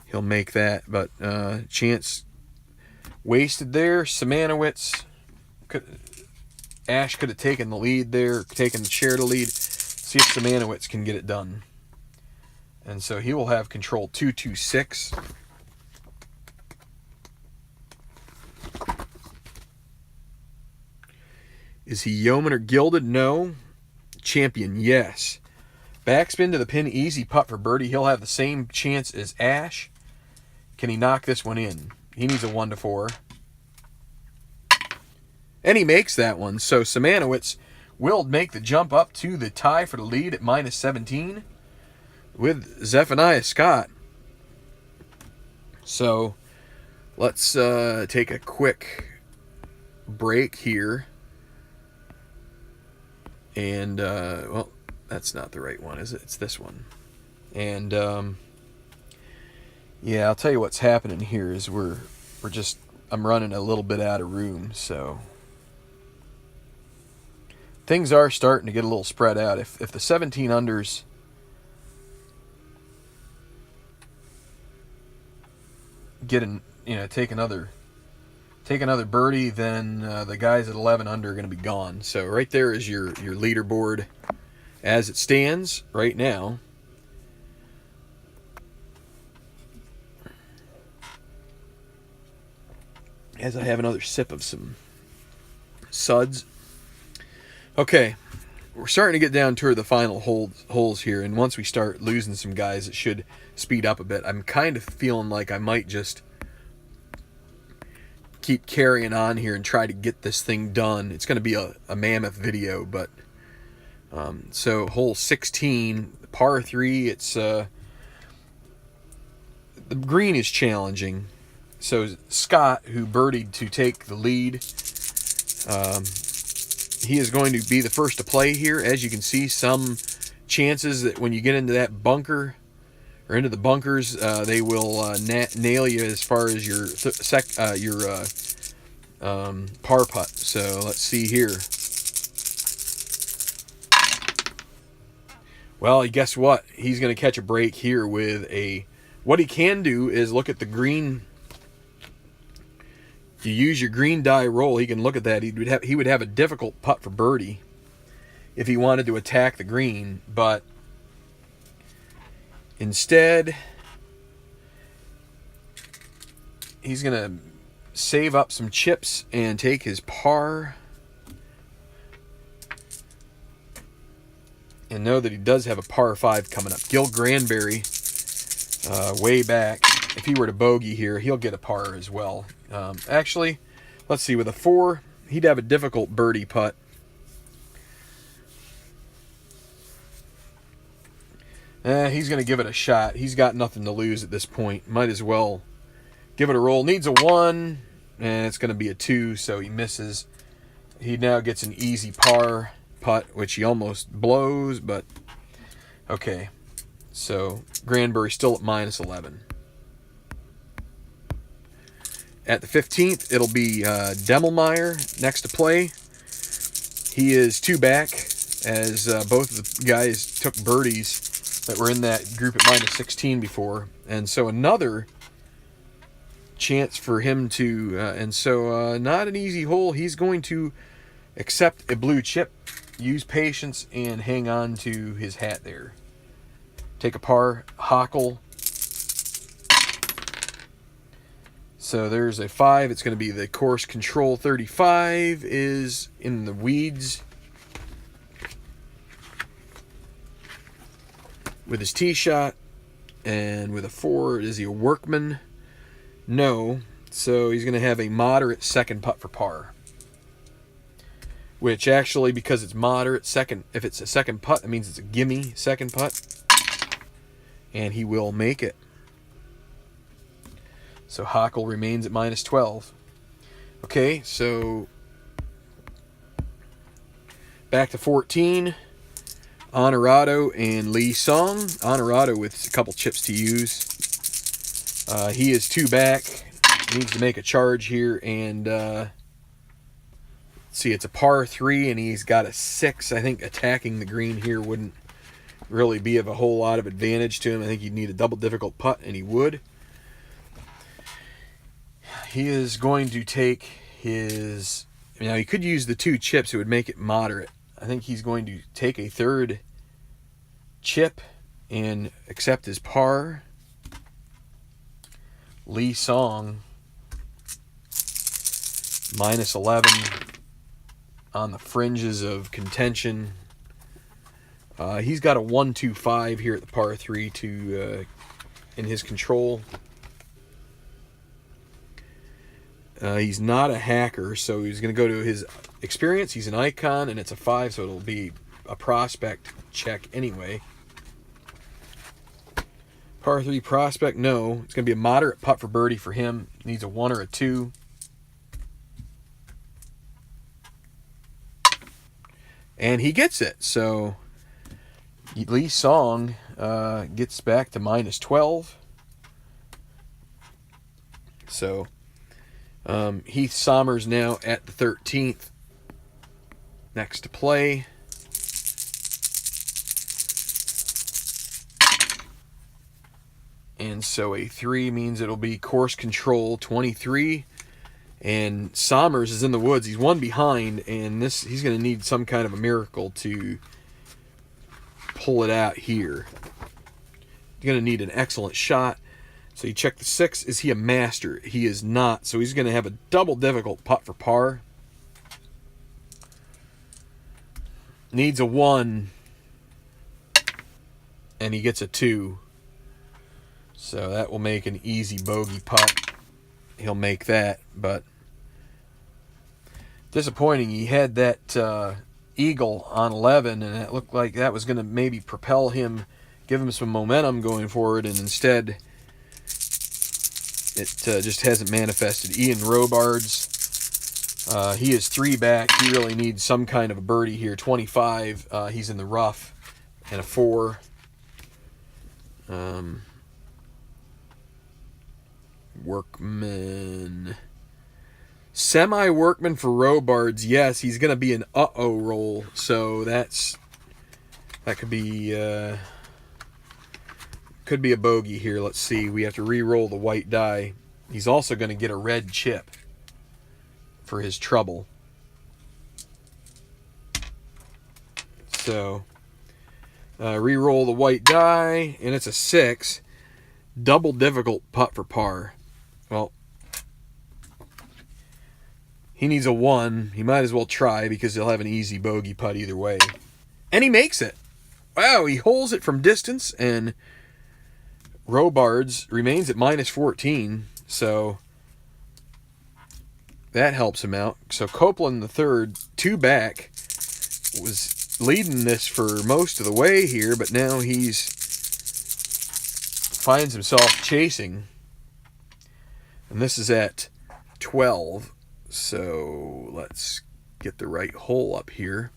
he'll make that, but chance wasted there. Simanowicz, Ash could have taken the lead there, taken the chair to lead. See if Simanowicz can get it done. And so he will have control 2-2-6. Is he yeoman or gilded? No. Champion? Yes. Backspin to the pin, easy putt for birdie. He'll have the same chance as Ash. Can he knock this one in? He needs a 1 to 4. And he makes that one. So Simanowicz will make the jump up to the tie for the lead at -17 with Zephaniah Scott. So let's take a quick break here. And, well, that's not the right one, is it? It's this one. And, yeah, I'll tell you what's happening here is I'm running a little bit out of room, so things are starting to get a little spread out. If the 17 unders take another birdie, then the guys at 11 under are going to be gone. So right there is your leaderboard as it stands right now. As I have another sip of some suds. Okay, we're starting to get down toward the final holes here, and once we start losing some guys, it should speed up a bit. I'm kind of feeling like I might just keep carrying on here and try to get this thing done. It's going to be a mammoth video, but so hole 16, par 3. It's the green is challenging. So Scott, who birdied to take the lead, he is going to be the first to play here. As you can see, some chances that when you get into that bunker or into the bunkers, they will nail you as far as your par putt. So let's see here. Well, guess what? He's going to catch a break here with a... What he can do is look at the green. You use your green die roll. He can look at that. He would have a difficult putt for birdie if he wanted to attack the green, but instead he's going to save up some chips and take his par, and know that he does have a par 5 coming up. Gil Granberry, way back, if he were to bogey here, he'll get a par as well. Actually, let's see, with a 4, he'd have a difficult birdie putt. He's going to give it a shot. He's got nothing to lose at this point. Might as well give it a roll. Needs a 1, and it's going to be a 2, so he misses. He now gets an easy par putt, which he almost blows, but okay. So Granbury still at minus 11. At the 15th, it'll be Demmelmeyer next to play. He is 2 back, as both of the guys took birdies that were in that group at minus 16 before. And so another chance for him to... not an easy hole. He's going to accept a blue chip, use patience, and hang on to his hat there. Take a par, Hockle. So there's a 5. It's going to be the course control 35 is in the weeds with his tee shot. And with a 4, is he a workman? No. So he's going to have a moderate second putt for par. Which actually, because it's moderate second, if it's a second putt, that means it's a gimme second putt. And he will make it. So Hockle remains at minus 12. Okay, so back to 14. Honorado and Lee Song. Honorado with a couple chips to use. He is 2 back. Needs to make a charge here, and see, it's a par 3, and he's got a 6. I think attacking the green here wouldn't really be of a whole lot of advantage to him. I think he'd need a double difficult putt, and he would. He is going to take his... Now, he could use the 2 chips. It would make it moderate. I think he's going to take a 3rd chip and accept his par. Lee Song, minus 11 on the fringes of contention. He's got a 1-2-5 here at the par 3 to in his control. He's not a hacker, so he's going to go to his experience. He's an icon, and it's a 5, so it'll be a prospect check anyway. Par 3 prospect, no. It's going to be a moderate putt for birdie for him. Needs a 1 or a 2. And he gets it. So Lee Song gets back to minus 12. So Heath Sommers now at the 13th. Next to play. And so a 3 means it'll be course control 23. And Sommers is in the woods. He's one behind, and he's going to need some kind of a miracle to pull it out here. He's going to need an excellent shot. So you check the 6. Is he a master? He is not. So he's going to have a double difficult putt for par. Needs a 1. And he gets a 2. So that will make an easy bogey putt. He'll make that, but disappointing. He had that eagle on 11, and it looked like that was going to maybe propel him, give him some momentum going forward, and instead it just hasn't manifested. Ian Robards, he is 3 back. He really needs some kind of a birdie here. 25, he's in the rough, and a 4. Workman. Semi-workman for Robards. Yes, he's going to be an uh-oh roll. So that could be a bogey here. Let's see. We have to re-roll the white die. He's also going to get a red chip for his trouble. So re-roll the white die, and it's a 6. Double difficult putt for par. Well, he needs a 1. He might as well try because he'll have an easy bogey putt either way. And he makes it. Wow, he holds it from distance, and Robards remains at -14. So that helps him out. So Copeland the third, 2 back, was leading this for most of the way here, but now finds himself chasing. And this is at 12. So let's get the right hole up here.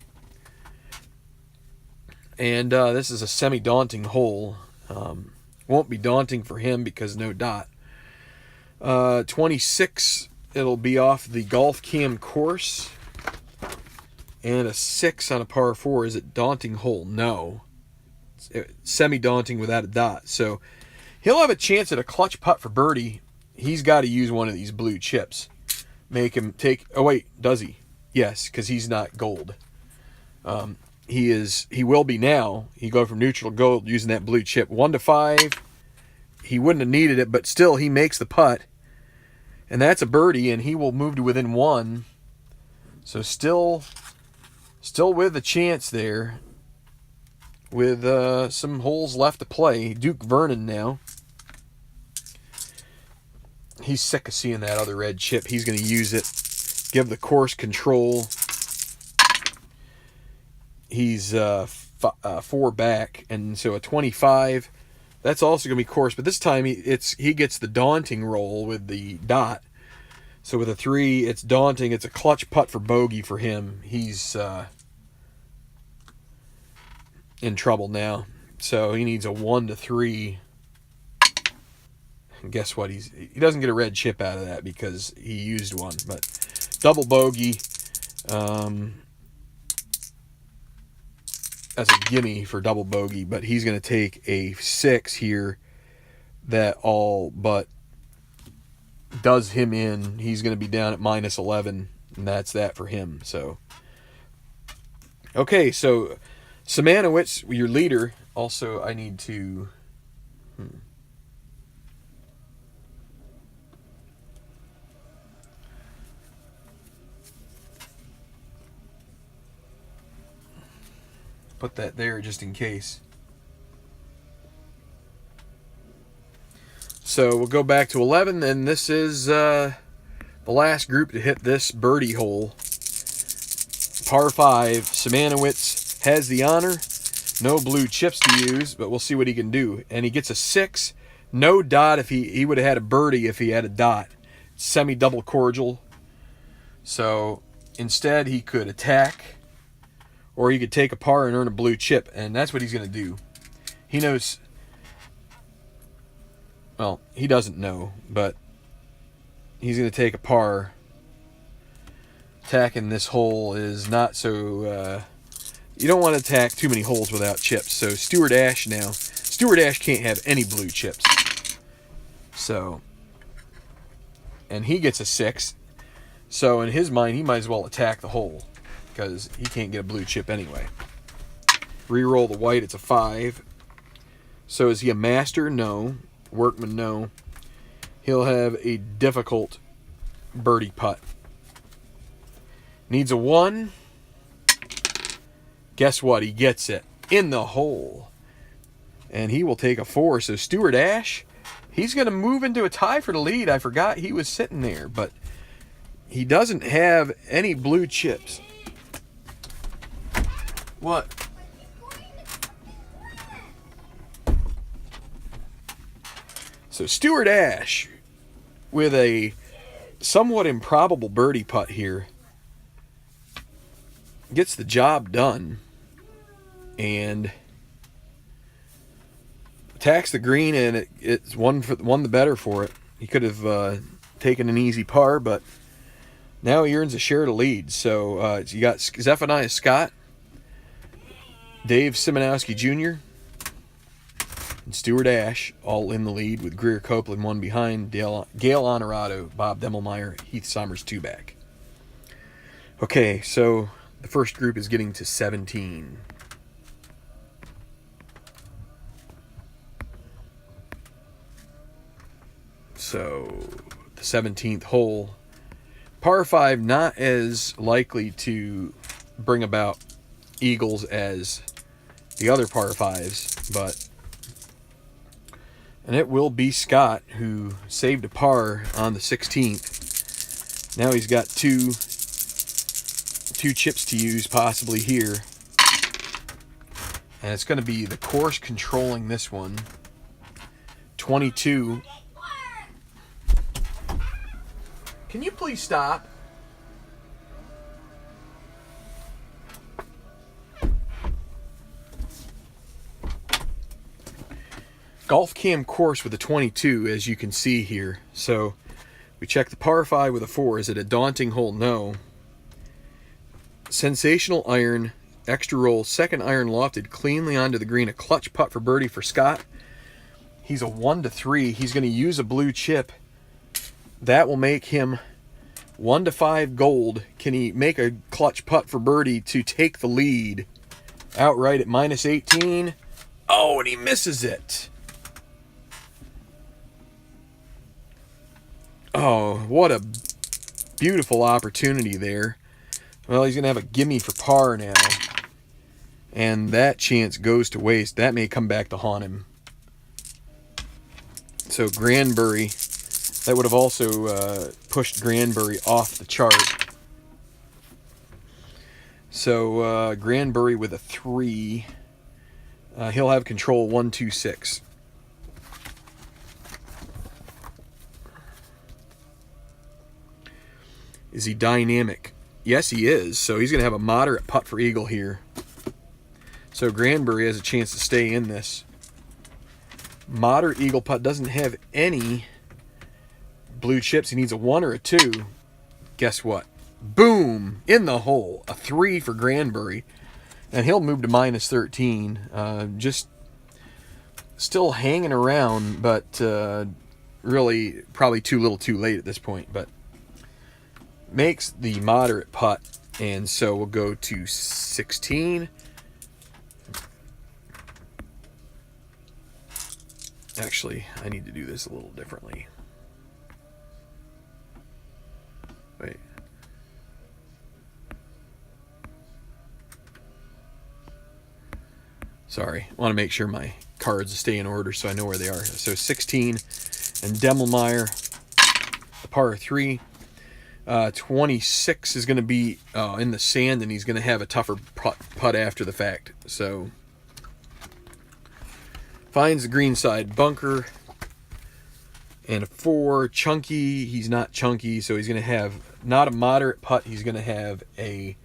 And this is a semi-daunting hole. Won't be daunting for him because no dot. 26, it'll be off the Golf Cam course. And a 6 on a par 4. Is it daunting hole? No. It's semi-daunting without a dot. So he'll have a chance at a clutch putt for birdie. He's got to use one of these blue chips. Make him take... Oh, wait. Does he? Yes, because he's not gold. He will be now. He go from neutral to gold using that blue chip. 1-5. He wouldn't have needed it, but still he makes the putt. And that's a birdie, and he will move to within 1. So still with a chance there. With some holes left to play. Duke Vernon now. He's sick of seeing that other red chip. He's going to use it. Give the course control. He's 4 back. And so a 25. That's also going to be course. But this time he gets the daunting roll with the dot. So with a 3, it's daunting. It's a clutch putt for bogey for him. He's in trouble now. So he needs a 1-3. And guess what? He doesn't get a red chip out of that because he used one. But double bogey. That's a gimme for double bogey. But he's going to take a 6 here that all but does him in. He's going to be down at -11. And that's that for him. So, okay, so Simanowicz, your leader. Also, I need to... put that there just in case. So we'll go back to 11, and this is the last group to hit this birdie hole. Par 5, Simanowicz has the honor. No blue chips to use, but we'll see what he can do. And he gets a 6. No dot. If he would have had a birdie if he had a dot. Semi-double cordial. So instead he could attack, or he could take a par and earn a blue chip, and that's what he's going to do. He knows... Well, he doesn't know, but he's going to take a par. Attacking this hole is not so... you don't want to attack too many holes without chips. So Stuart Ash now. Stuart Ash can't have any blue chips. So, and he gets a 6. So in his mind, he might as well attack the hole because he can't get a blue chip anyway. Reroll the white, it's a 5. So is he a master? No. Workman? No. He'll have a difficult birdie putt. Needs a 1. Guess what? He gets it in the hole. And he will take a 4. So Stuart Ash, he's going to move into a tie for the lead. I forgot he was sitting there, but he doesn't have any blue chips. What? So Stuart Ash, with a somewhat improbable birdie putt here, gets the job done and attacks the green, and it's one the better for it. He could have taken an easy par, but now he earns a share of the lead. So you got Zephaniah Scott, Dave Simonowski Jr., and Stuart Ash all in the lead, with Greer Copeland 1 behind, Gail Honorado, Bob Demmelmeyer, Heath Summers 2 back. Okay, so the first group is getting to 17. So the 17th hole, par 5, not as likely to bring about eagles as the other par 5s, but and it will be Scott who saved a par on the 16th. Now he's got two chips to use possibly here. And it's going to be the course controlling this one. 22. Can you please stop? Golf Cam course with a 22, as you can see here. So we check the par 5 with a 4. Is it a daunting hole? No. Sensational iron, extra roll, second iron lofted cleanly onto the green. A clutch putt for birdie for Scott. He's a 1-3. He's going to use a blue chip. That will make him 1-5 gold. Can he make a clutch putt for birdie to take the lead outright at -18? Oh, and he misses it. Oh, what a beautiful opportunity there. Well, he's going to have a gimme for par now. And that chance goes to waste. That may come back to haunt him. So Granbury, that would have also pushed Granbury off the chart. So Granbury with a 3. He'll have control 1, 2, 6. Is he dynamic? Yes, he is. So he's going to have a moderate putt for eagle here. So Granbury has a chance to stay in this. Moderate eagle putt, doesn't have any blue chips. He needs a 1 or a 2. Guess what? Boom! In the hole. A 3 for Granbury. And he'll move to -13. Just still hanging around, but really probably too little too late at this point. But makes the moderate putt, and so we'll go to 16. Actually, I need to do this a little differently. Wait. Sorry, I want to make sure my cards stay in order so I know where they are. So 16, and Demmelmeyer, the par 3. 26 is going to be in the sand, and he's going to have a tougher putt after the fact. So finds the green side bunker, and a 4. Chunky, he's not chunky, so he's going to have not a moderate putt. He's going to have a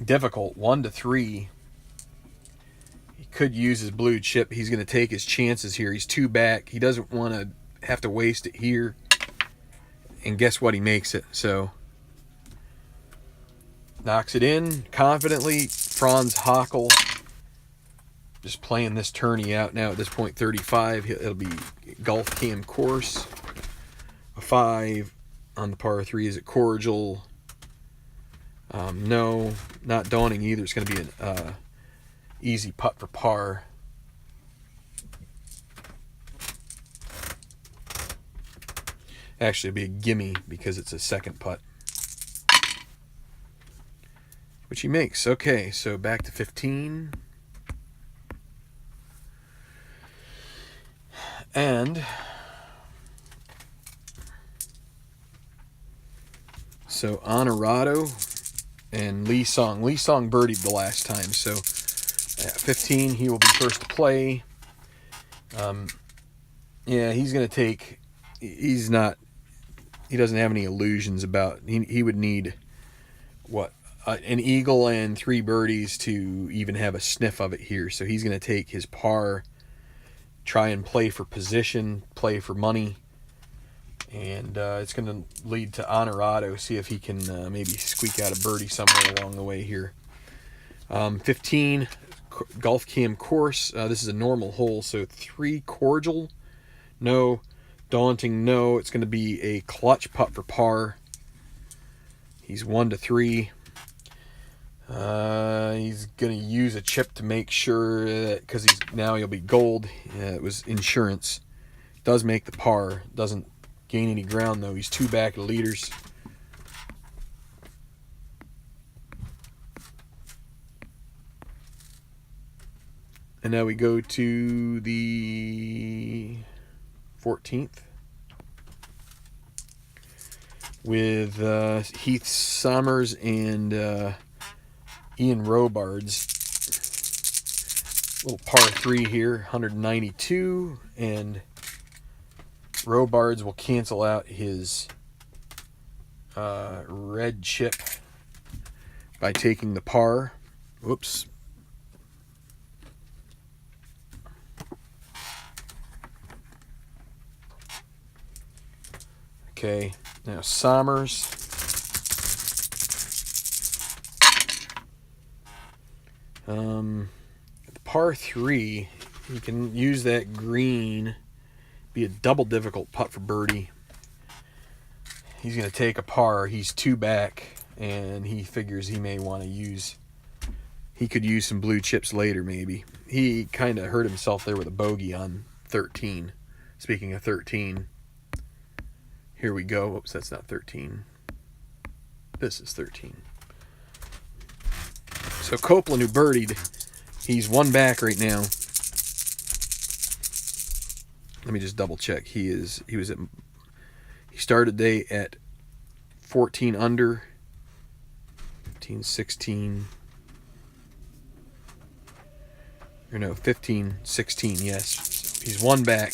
difficult 1-3. He could use his blue chip. He's going to take his chances here. He's 2 back. He doesn't want to have to waste it here. And guess what? He makes it. So knocks it in confidently. Franz Hockel Just playing this tourney out now at this point, 35. It'll be golf cam course. A 5 on the par 3. Is it cordial? No, not daunting either. It's going to be an easy putt for par. Actually, it'll be a gimme because it's a second putt, which he makes. Okay, so back to 15. And so Honorado and Lee Song. Lee Song birdied the last time, so at 15 he will be first to play. Yeah, he's going to take... He's not... He doesn't have any illusions about... He would need, what, an eagle and 3 birdies to even have a sniff of it here. So he's going to take his par, try and play for position, play for money, and it's going to lead to Honorado. See if he can maybe squeak out a birdie somewhere along the way here. 15, golf cam course. This is a normal hole, so 3 cordial, no. Daunting, no. It's going to be a clutch putt for par. He's 1 to 3. He's going to use a chip to make sure that, because he'll be gold. It was insurance. Does make the par. Doesn't gain any ground though. He's 2 back of the leaders. And now we go to the 14th with Heath Summers and Ian Robards. Little par 3 here, 192, and Robards will cancel out his red chip by taking the par. Whoops. Okay, now Sommers. The par 3, he can use that green, be a double difficult putt for birdie. He's going to take a par. He's 2 back, and he figures he may want to he could use some blue chips later maybe. He kind of hurt himself there with a bogey on 13. Speaking of 13, here we go. Oops, that's not 13. This is 13. So Copeland, who birdied, he's 1 back right now. Let me just double check. He started day at 14 under, 15, 16, or no, 15, 16, yes. He's 1 back.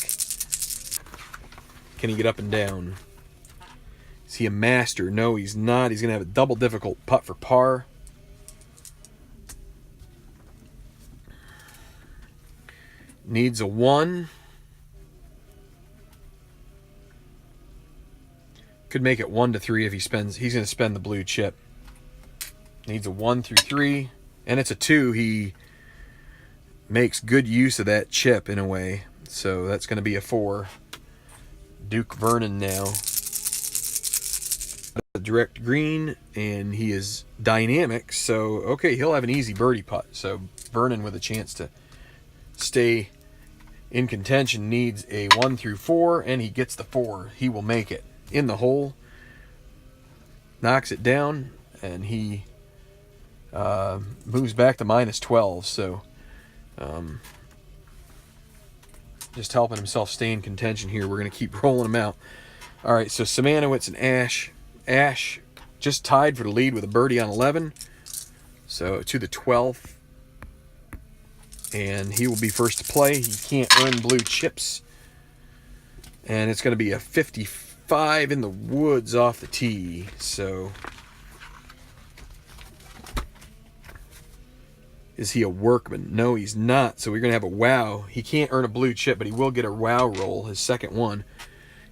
Can he get up and down? Is he a master? No, he's not. He's going to have a double difficult putt for par. Needs a 1. Could make it 1 to 3 if he spends. He's going to spend the blue chip. Needs a 1 through 3, and it's a 2. He makes good use of that chip in a way, so that's going to be a 4. Duke Vernon now. A direct green, and he is dynamic, so okay, he'll have an easy birdie putt. So Vernon with a chance to stay in contention needs a 1 through 4, and he gets the 4. He will make it in the hole, knocks it down, and he moves back to -12. So just helping himself stay in contention here. We're going to keep rolling him out. All right, so Simanowitz and Ash just tied for the lead with a birdie on 11. So to the 12th. And he will be first to play. He can't earn blue chips. And it's going to be a 55 in the woods off the tee. So is he a workman? No, he's not. So we're going to have a wow. He can't earn a blue chip, but he will get a wow roll, his second one.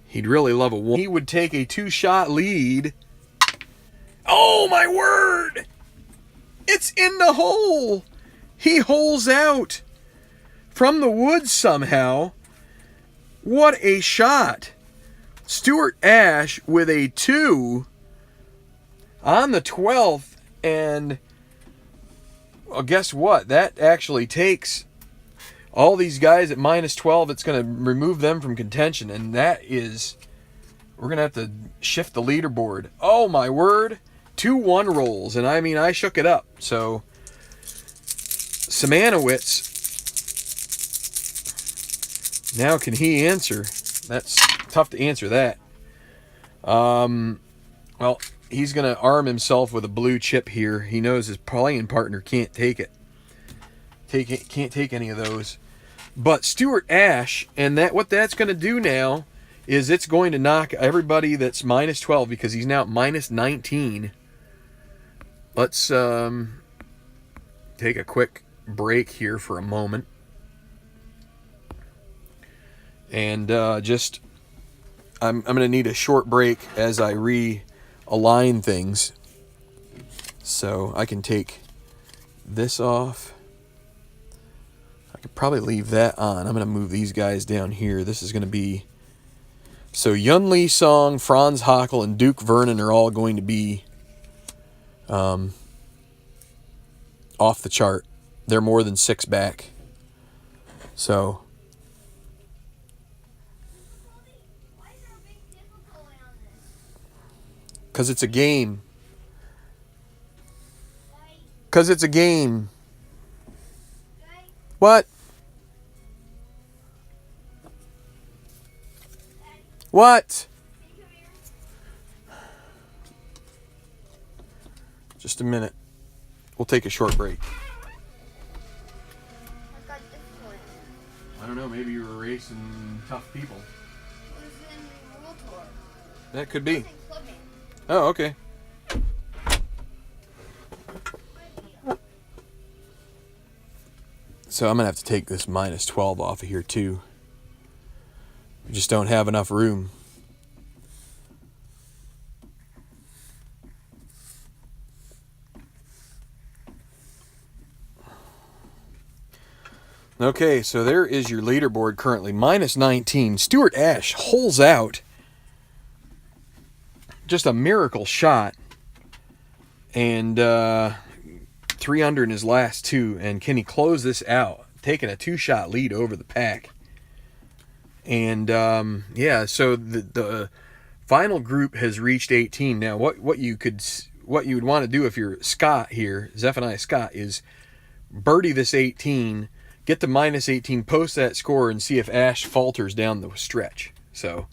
He'd really love a 1. He would take a 2-shot lead. Oh, my word! It's in the hole! He holes out. from the woods somehow. What a shot. Stuart Ash with a 2 on the 12th. And well, guess what? That actually takes all these guys at minus 12. It's going to remove them from contention. And that is, we're going to have to shift the leaderboard. Oh, my word. 2-1 rolls. And I mean, I shook it up. So, Simanowitz, now can he answer? That's tough to answer that. Well, he's going to arm himself with a blue chip here. He knows his playing partner can't take it. Can't take any of those. But Stuart Ash, and what that's going to do now is it's going to knock everybody that's minus 12 because he's now at minus 19. Let's take a quick break here for a moment. And just, I'm going to need a short break as I realign things. So I can take this off. I could probably leave that on. I'm going to move these guys down here. This is going to be, so Yun Lee Song, Franz Hockel, and Duke Vernon are all going to be off the chart. They're more than 6 back. So because it's a game. Because it's a game. What? What? Just a minute. We'll take a short break. I don't know, maybe you were racing tough people. It was in World Tour. That could be. Oh, okay. So I'm going to have to take this minus 12 off of here too. We just don't have enough room. Okay, so there is your leaderboard currently. Minus 19. Stuart Ash holes out. Just a miracle shot. And 3 under in his last 2. And can he close this out? Taking a 2-shot lead over the pack. And yeah, so the final group has reached 18. Now, what you would want to do if you're Scott here, Zephaniah Scott, is birdie this 18, get to minus 18, post that score, and see if Ash falters down the stretch. So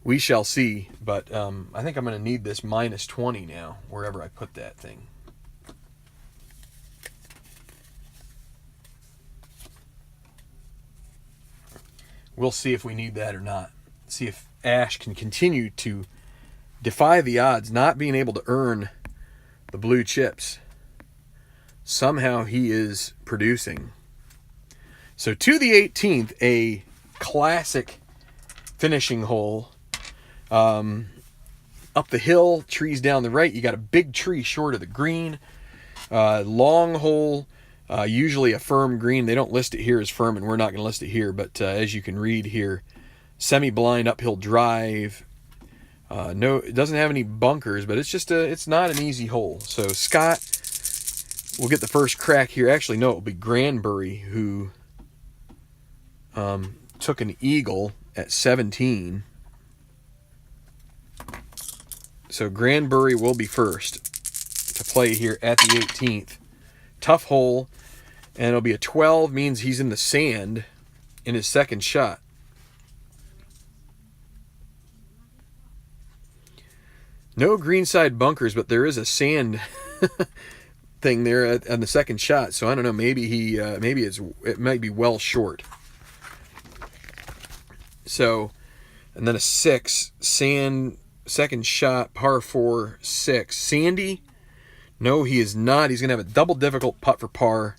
we shall see. But I think I'm going to need this minus 20 now, wherever I put that thing. We'll see if we need that or not. See if Ash can continue to defy the odds, not being able to earn the blue chips. Somehow he is producing. So to the 18th, a classic finishing hole. Up the hill, trees down the right. You got a big tree short of the green. Long hole. Usually a firm green. They don't list it here as firm, and we're not going to list it here. But as you can read here, semi-blind uphill drive. No, it doesn't have any bunkers, but it's not an easy hole. So Scott will get the first crack here. Actually, no, it will be Granbury who took an eagle at 17. So Granbury will be first to play here at the 18th. Tough hole. And it'll be a 12, means he's in the sand in his second shot. No greenside bunkers, but there is a sand thing there on the second shot. So I don't know. Maybe it might be well short. So, and then a 6 sand second shot, par 4 6 sandy. No, he is not. He's gonna have a double difficult putt for par.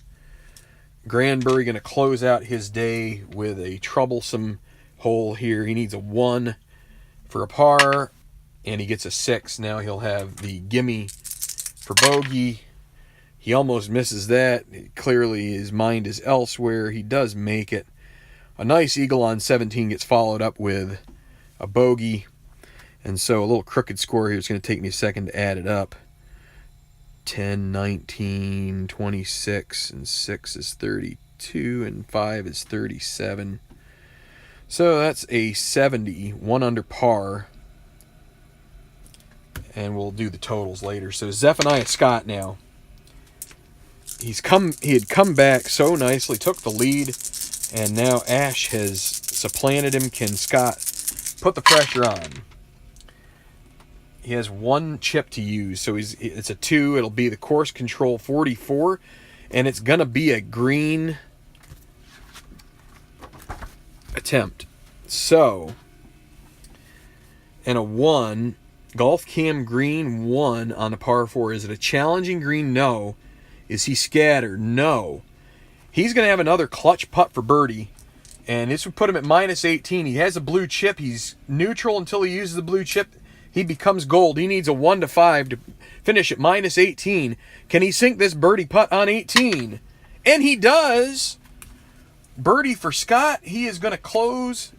Granbury going to close out his day with a troublesome hole here. He needs a 1 for a par, and he gets a 6. Now he'll have the gimme for bogey. He almost misses that. Clearly his mind is elsewhere. He does make it. A nice eagle on 17 gets followed up with a bogey. And so a little crooked score here. It's going to take me a second to add it up. 10, 19, 26, and 6 is 32, and 5 is 37. So that's a 70, 1 under par. And we'll do the totals later. So Zephaniah Scott now. He had come back so nicely, took the lead, and now Ash has supplanted him. Can Scott put the pressure on? He has 1 chip to use, so it's a 2. It'll be the course control 44, and it's going to be a green attempt. So, and a 1, Golf Cam green 1 on the par 4. Is it a challenging green? No. Is he scattered? No. He's going to have another clutch putt for birdie, and this would put him at minus 18. He has a blue chip. He's neutral until he uses the blue chip. He becomes gold. He needs a 1 to 5 to finish at minus 18. Can he sink this birdie putt on 18? And he does. Birdie for Scott. He is going to close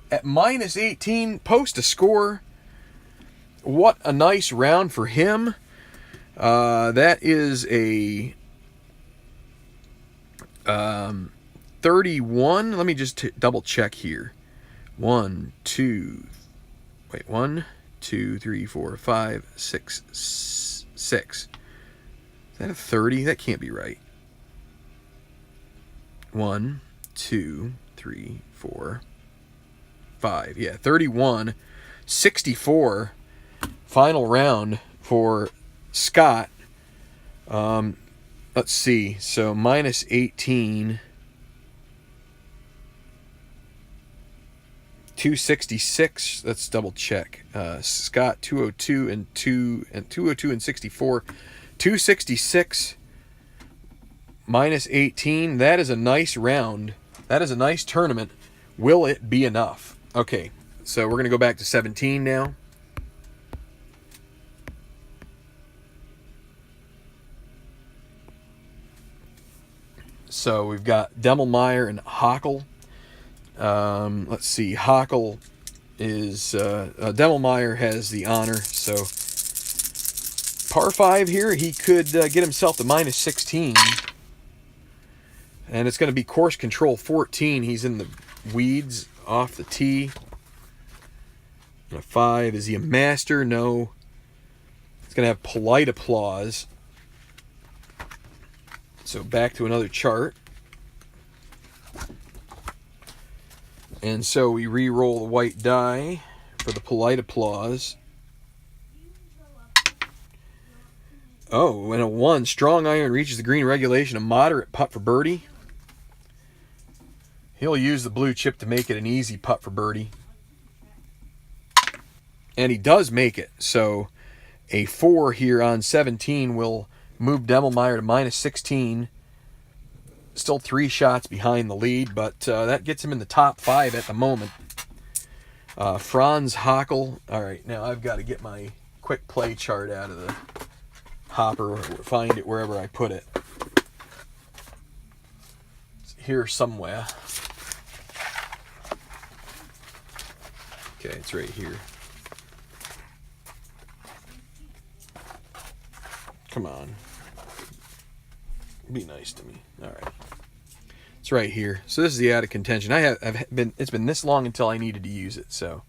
at minus 18. Post a score. What a nice round for him. That is a 31. Let me just double check here. 1, 2, 3, 4, 5, 6, 6. Is that a 30? That can't be right. 1, 2, 3, 4, 5. Yeah, 31. 64. Final round for Scott. Let's see. So minus 18. 266. Let's double check. Scott 202 and 202 and 64. 266 minus 18. That is a nice round. That is a nice tournament. Will it be enough? Okay, so we're going to go back to 17 now. So we've got Demmelmeyer and Hockel. Let's see. Hockel is Demmelmeyer has the honor. So par 5 here. He could get himself to minus 16. And it's going to be course control 14. He's in the weeds off the tee. And a 5. Is he a master? No. He's going to have polite applause. So back to another chart. And so we re-roll the white die for the polite applause. Oh, and a 1. Strong iron reaches the green regulation. A moderate putt for birdie. He'll use the blue chip to make it an easy putt for birdie. And he does make it. So a 4 here on 17 will move Demmelmeyer to minus 16. Still 3 shots behind the lead, but that gets him in the top 5 at the moment. Franz Hockel. All right, now I've got to get my quick play chart out of the hopper, find it wherever I put it. It's here somewhere. Okay, it's right here. Come on. Be nice to me. All right. It's right here. So this is the out of contention. It's been this long until I needed to use it. So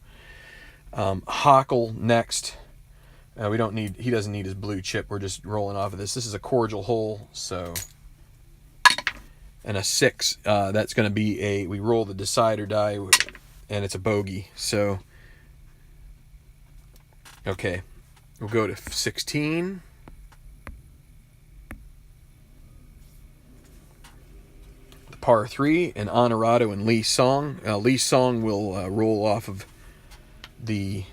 Hockel next. He doesn't need his blue chip. We're just rolling off of this. This is a cordial hole, so and a 6. That's going to be we roll the decider die, and it's a bogey. So okay, we'll go to 16. Par 3 and Honorado and Lee Song. Lee Song will roll off of the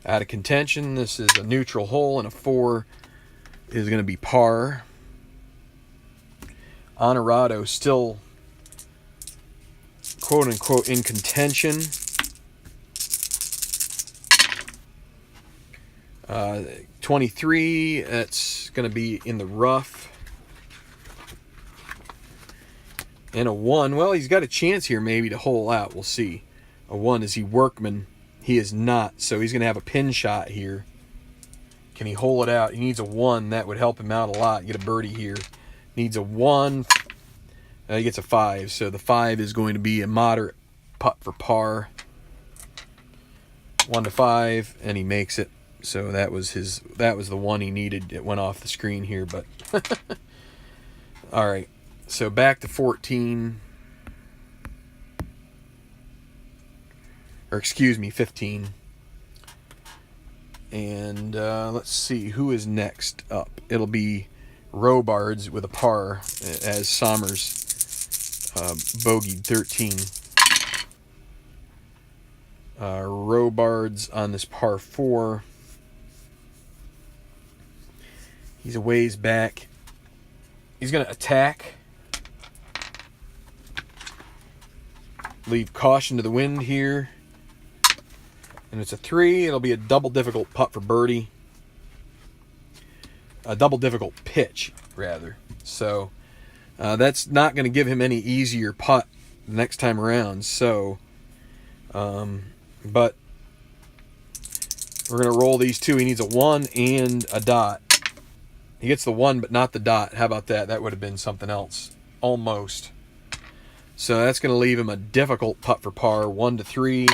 out of contention. This is a neutral hole, and a 4 is going to be par. Honorado still quote unquote in contention. 23, that's going to be in the rough. And a 1. Well, he's got a chance here maybe to hole out. We'll see. A 1, is he workman? He is not. So he's going to have a pin shot here. Can he hole it out? He needs a 1. That would help him out a lot. Get a birdie here. Needs a 1. He gets a 5. So the 5 is going to be a moderate putt for par. 1 to 5, and he makes it. So that was the 1 he needed. It went off the screen here, but all right. So back to 14. Or excuse me, 15. And let's see who is next up. It'll be Robards with a par, as Sommers bogeyed 13. Robards on this par 4. He's a ways back. He's going to attack. Leave caution to the wind here. And it's a 3. It'll be a double difficult putt for birdie. A double difficult pitch, rather. So that's not going to give him any easier putt the next time around. So, but we're going to roll these two. He needs a 1 and a dot. He gets the 1, but not the dot. How about that? That would have been something else. Almost. So that's going to leave him a difficult putt for par. 1 to 3.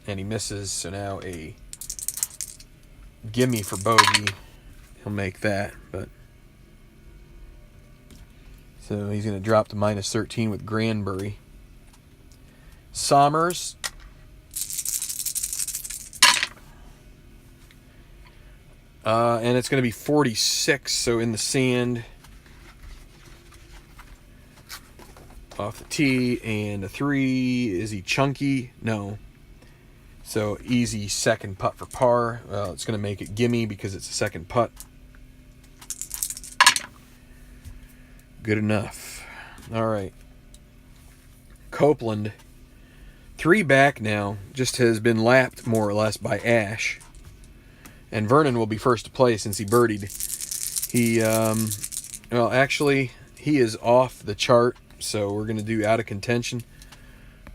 And he misses. So now a gimme for bogey. He'll make that. But so he's going to drop to minus 13 with Granbury. Sommers. And it's going to be 46, so in the sand. Off the tee, and a 3. Is he chunky? No. So easy second putt for par. Well, it's going to make it gimme because it's a second putt. Good enough. All right. Copeland, 3 back now, just has been lapped more or less by Ash. And Vernon will be first to play since he birdied. He, well, actually, he is off the chart, so we're going to do out of contention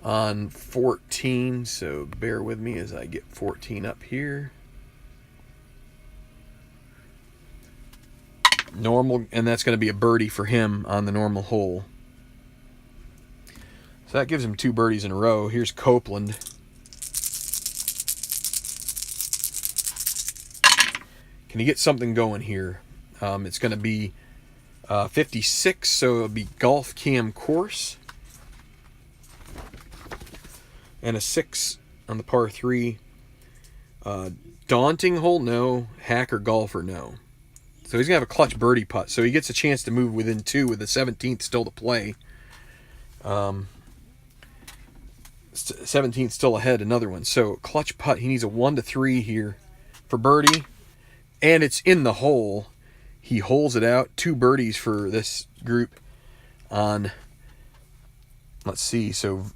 on 14. So bear with me as I get 14 up here. Normal, and that's going to be a birdie for him on the normal hole. So that gives him 2 birdies in a row. Here's Copeland. Can he get something going here? It's going to be 56, so it'll be golf cam course. And a 6 on the par 3. Daunting hole? No. Hacker golfer? No. So he's going to have a clutch birdie putt. So he gets a chance to move within 2 with the 17th still to play. 17th still ahead, another one. So clutch putt, he needs a 1 to 3 here for birdie. And it's in the hole. He holes it out. 2 birdies for this group on, let's see, so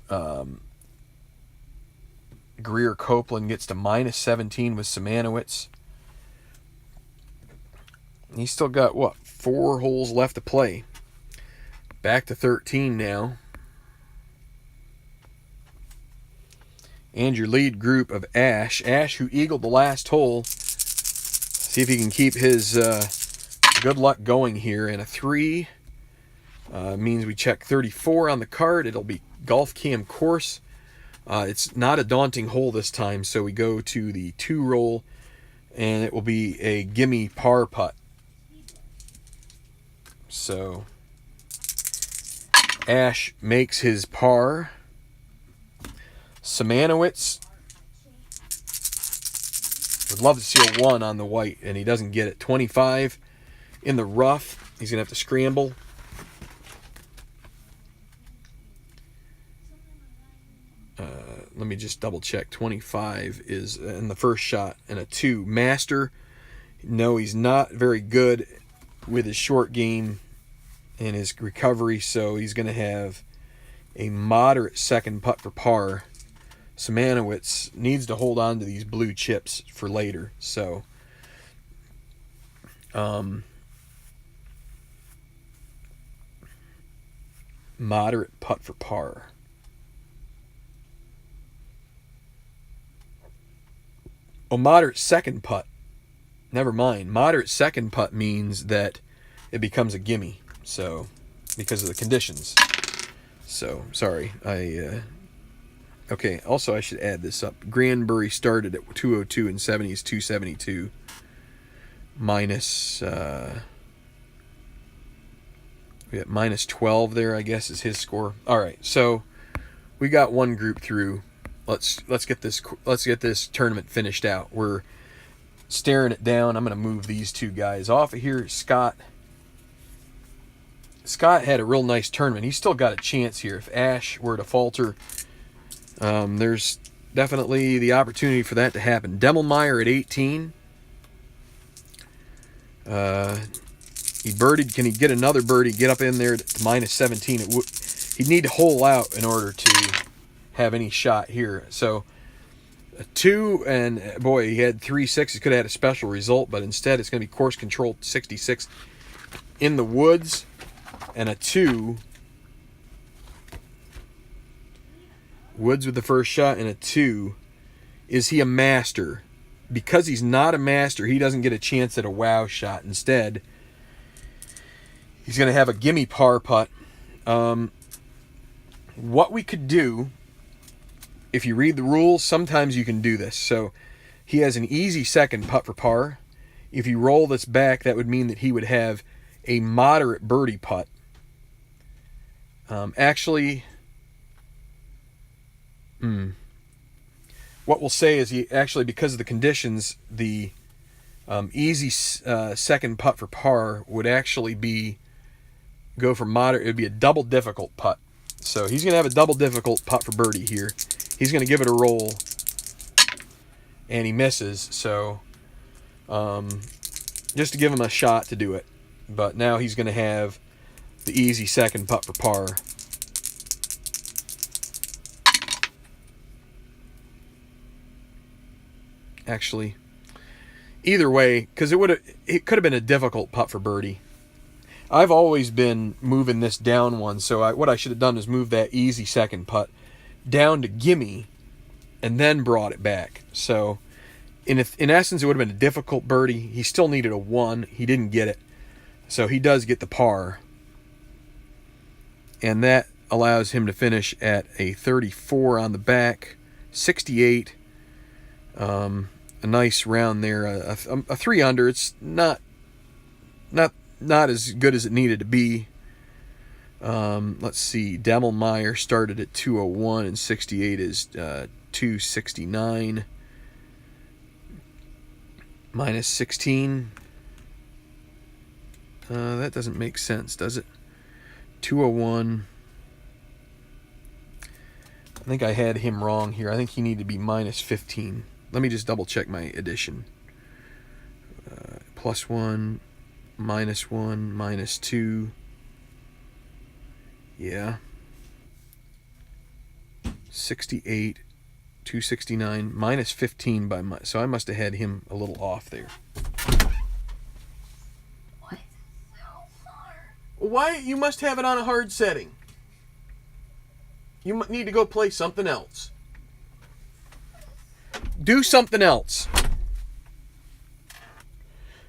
Greer Copeland gets to minus 17 with Simanowicz. He's still got, what, 4 holes left to play. Back to 13 now. And your lead group of Ash. Ash, who eagled the last hole. See if he can keep his good luck going here. And a 3 means we check 34 on the card. It'll be golf cam course. It's not a daunting hole this time, so we go to the 2 roll, and it will be a gimme par putt. So Ash makes his par. Simanowicz would love to see a 1 on the white, and he doesn't get it. 25 in the rough. He's going to have to scramble. Let me just double check. 25 is in the first shot, and a 2. Master, no, he's not very good with his short game and his recovery, so he's going to have a moderate second putt for par. Simanowicz needs to hold on to these blue chips for later. So, Moderate putt for par. Oh, moderate second putt. Never mind. Moderate second putt means that it becomes a gimme. So, because of the conditions. So, sorry. Okay, also I should add this up. Granbury started at 202 and 70 is 272. Minus, we got minus 12 there, I guess, is his score. All right, so we got one group through. Let's get this tournament finished out. We're staring it down. I'm going to move these two guys off of here. Scott had a real nice tournament. He's still got a chance here. If Ash were to falter, there's definitely the opportunity for that to happen. Demmelmeyer at 18. He birdied. Can he get another birdie? Get up in there to minus 17. He'd need to hole out in order to have any shot here. So a 2, and boy, he had 3 6s. Could have had a special result, but instead it's going to be course control 66 in the woods, and a 2. Woods with the first shot and a 2. Is he a master? Because he's not a master, he doesn't get a chance at a wow shot. Instead, he's going to have a gimme par putt. What we could do, if you read the rules, sometimes you can do this. So he has an easy second putt for par. If you roll this back, that would mean that he would have a moderate birdie putt. What we'll say is he actually, because of the conditions, the easy second putt for par would actually go for moderate. It would be a double difficult putt. So he's going to have a double difficult putt for birdie here. He's going to give it a roll, and he misses. So just to give him a shot to do it. But now he's going to have the easy second putt for par. Actually, either way, because it could have been a difficult putt for birdie. I've always been moving this down one, so what I should have done is move that easy second putt down to gimme, and then brought it back. So, in essence, it would have been a difficult birdie. He still needed a 1. He didn't get it, so he does get the par, and that allows him to finish at a 34 on the back, 68. A nice round there, a 3 under. It's not as good as it needed to be. Let's see. Demmelmeyer started at 201 and 68 is 269. Minus 16. That doesn't make sense, does it? 201. I think I had him wrong here. I think he needed to be minus 15. Let me just double check my addition. +1, -1, -2. Yeah. 68, 269, minus 15 by my. So I must have had him a little off there. What? So hard. Why? You must have it on a hard setting. You need to go play something else. Do something else.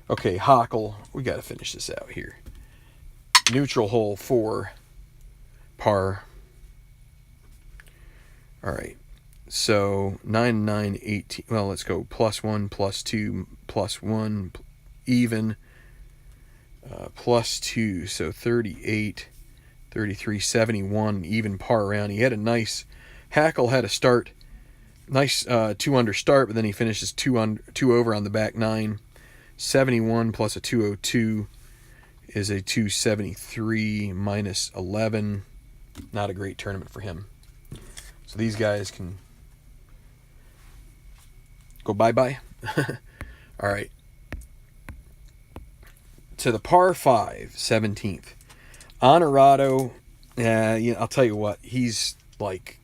Okay, Hockle. We got to finish this out here. Neutral hole 4. Par. All right. So 9, 9, 18. Well, let's go +1, +2, +1, even. +2. So 38, 33, 71, even par around. He had a nice. Hackle had a start. Nice 2 under start, but then he finishes 2 over on the back 9. 71 plus a 202 is a 273 minus 11. Not a great tournament for him. So these guys can go bye-bye. All right. To the par 5, 17th. Honorado, I'll tell you what, he's like,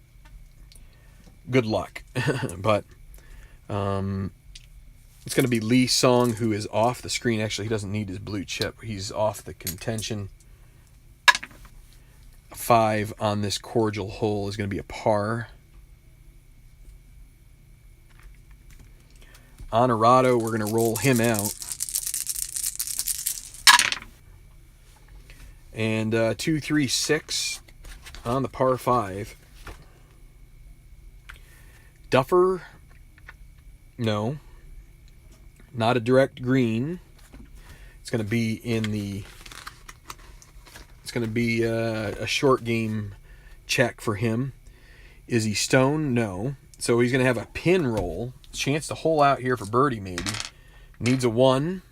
good luck. But it's going to be Lee Song, who is off the screen. Actually, he doesn't need his blue chip. He's off the contention. 5 on this cordial hole is going to be a par. Honorado, we're going to roll him out. And 2, 3, 6 on the par 5. Duffer, no. Not a direct green. It's going to be in the... It's going to be a short game check for him. Is he stone? No. So he's going to have a pin roll. Chance to hole out here for birdie maybe. Needs a 1.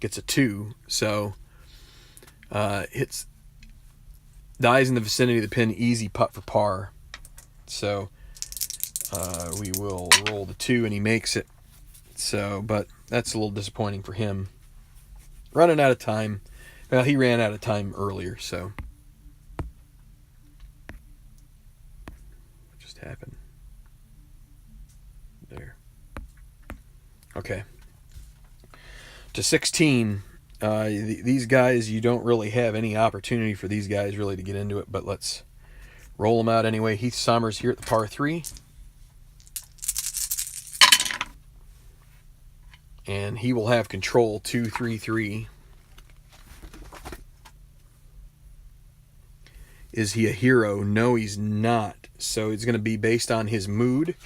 Gets a 2. So hits, dies in the vicinity of the pin. Easy putt for par. So we will roll the 2 and he makes it. So, but that's a little disappointing for him. Running out of time. Well, he ran out of time earlier, so. What just happened? There. Okay. To 16. These guys, you don't really have any opportunity for these guys really to get into it, but let's roll them out anyway. Heath Sommers here at the par 3. And he will have control 2, 3, 3. Is he a hero? No, he's not. So it's going to be based on his mood.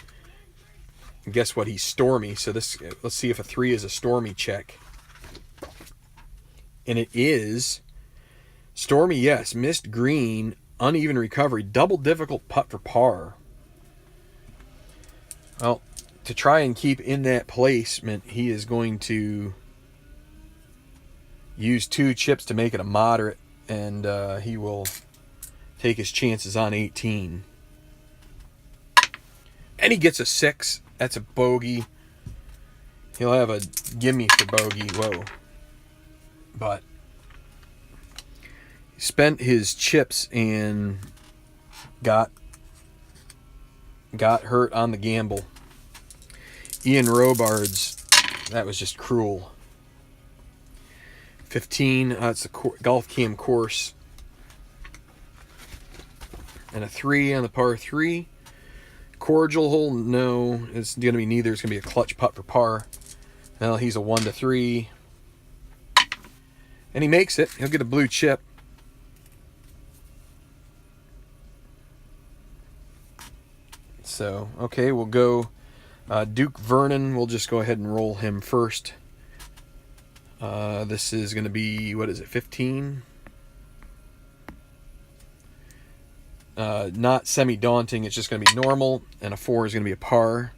And guess what? He's stormy. So this, let's see if a 3 is a stormy check. And it is. Stormy, yes. Missed green. Uneven recovery. Double difficult putt for par. Well, to try and keep in that placement, he is going to use 2 chips to make it a moderate, and he will take his chances on 18. And he gets a 6. That's a bogey. He'll have a gimme for bogey. Whoa. But he spent his chips and got hurt on the gamble. Ian Robards, that was just cruel. 15, it's a golf cam course. And a 3 on the par 3. Cordial hole, no. It's going to be neither. It's going to be a clutch putt for par. Well, he's a 1 to 3. And he makes it. He'll get a blue chip. So, okay, we'll go Duke Vernon. We'll just go ahead and roll him first. This is going to be, what is it, 15? Not semi-daunting. It's just going to be normal. And a 4 is going to be a par.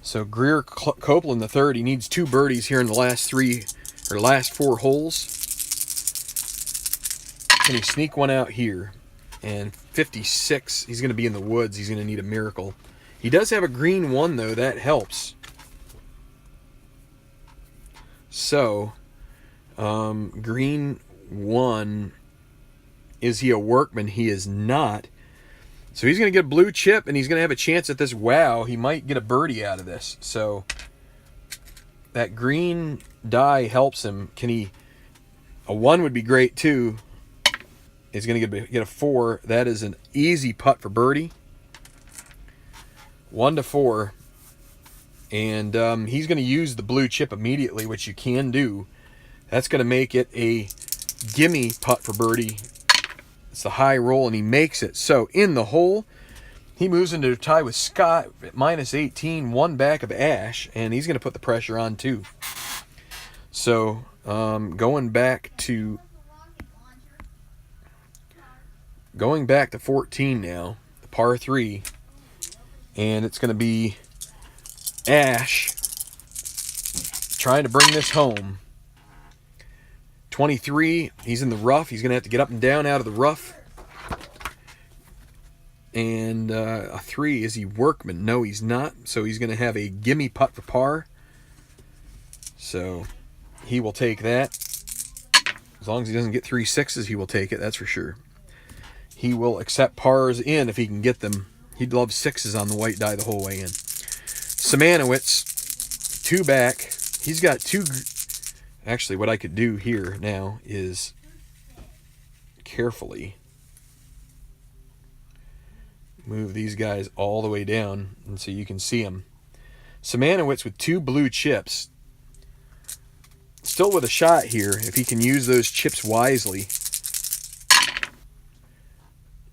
So Greer Copeland the third. He needs 2 birdies here in the last 4 holes. Can he sneak one out here? And 56, he's going to be in the woods. He's going to need a miracle. He does have a green 1, though. That helps. So, green 1. Is he a workman? He is not. So he's going to get a blue chip, and he's going to have a chance at this. Wow, he might get a birdie out of this. So that green die helps him. Can he? A 1 would be great, too. He's going to get a 4. That is an easy putt for birdie. 1 to 4. And he's going to use the blue chip immediately, which you can do. That's going to make it a gimme putt for birdie. It's the high roll, and he makes it. So in the hole, he moves into a tie with Scott at minus 18, 1 back of Ash, and he's going to put the pressure on too. So going back to 14 now, the par 3, and it's going to be Ash trying to bring this home. 23, he's in the rough. He's going to have to get up and down out of the rough. And a 3, is he workman? No, he's not. So he's going to have a gimme putt for par. So he will take that. As long as he doesn't get 3 6s, he will take it. That's for sure. He will accept pars in if he can get them. He'd love 6s on the white die the whole way in. Simanowicz, 2 back. He's got 2... Actually, what I could do here now is carefully. Move these guys all the way down, and so you can see them. Simanowicz with 2 blue chips. Still with a shot here, if he can use those chips wisely.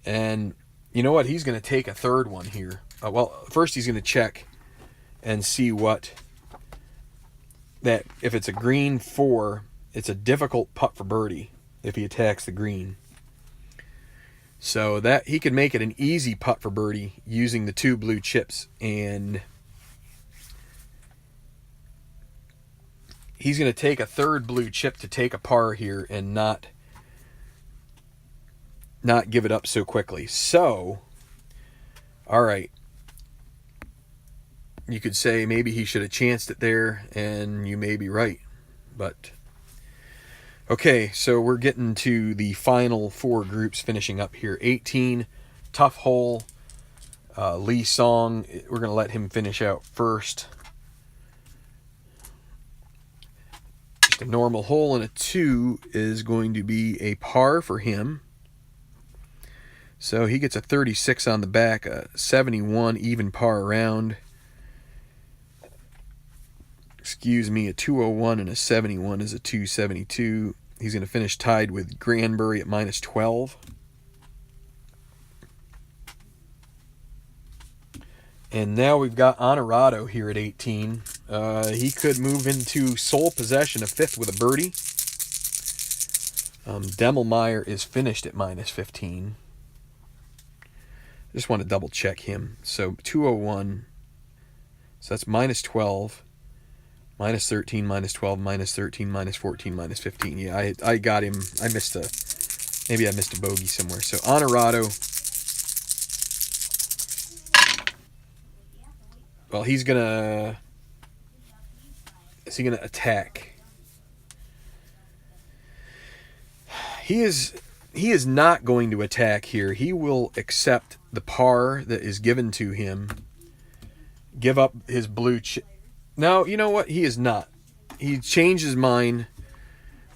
And you know what? He's going to take a third one here. Well, first he's going to check and see what... that if it's a green 4, it's a difficult putt for birdie if he attacks the green. So that he could make it an easy putt for birdie using the 2 blue chips. And he's going to take a third blue chip to take a par here and not give it up so quickly. So, all right. You could say maybe he should have chanced it there, and you may be right. But, okay, so we're getting to the final 4 groups finishing up here. 18, tough hole. Lee Song, we're going to let him finish out first. Just a normal hole, and a 2 is going to be a par for him. So he gets a 36 on the back, a 71 even par around. Excuse me, a 201 and a 71 is a 272. He's going to finish tied with Granbury at minus 12. And now we've got Honorado here at 18. He could move into sole possession of 5th with a birdie. Demmelmeyer is finished at minus 15. Just want to double check him. So 201. So that's minus 12. Minus 13, minus 12, minus 13, minus 14, minus 15. Yeah, I got him. Maybe I missed a bogey somewhere. So Honorado. Well, is he gonna attack? He is not going to attack here. He will accept the par that is given to him. Give up his blue chip. No, you know what? He is not. He changed his mind.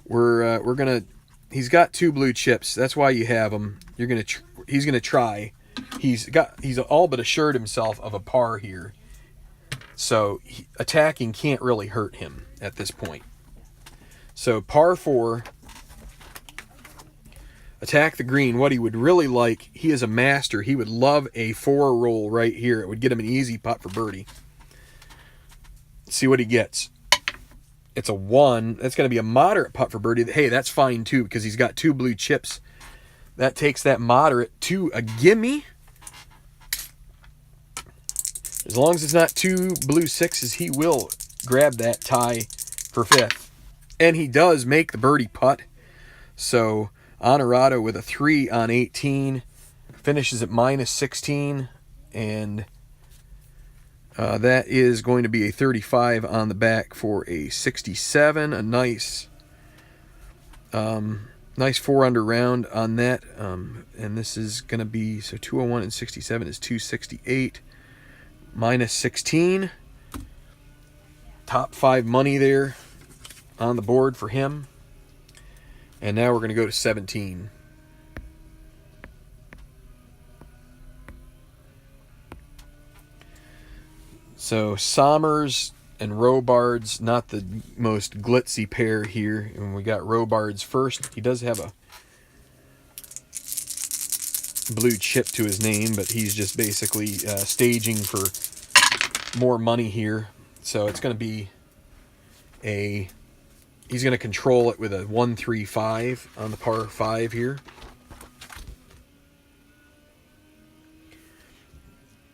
We're gonna. He's got 2 blue chips. That's why you have him. He's gonna try. He's all but assured himself of a par here. So attacking can't really hurt him at this point. So par 4. Attack the green. What he would really like, he is a master. He would love a 4 roll right here. It would get him an easy putt for birdie. See what he gets. It's a 1. That's going to be a moderate putt for birdie. Hey, that's fine too because he's got 2 blue chips. That takes that moderate to a gimme. As long as it's not 2 blue 6s, he will grab that tie for 5th. And he does make the birdie putt. So Honorado with a 3 on 18 finishes at minus 16, and that is going to be a 35 on the back for a 67. A nice 4-under round on that, and this is going to be, so 201 and 67 is 268, minus 16. Top 5 money there on the board for him. And now we're going to go to 17. So Sommers and Robards, not the most glitzy pair here. And we got Robards first. He does have a blue chip to his name, but he's just basically staging for more money here. So it's going to be he's going to control it with a 1-3-5 on the par 5 here.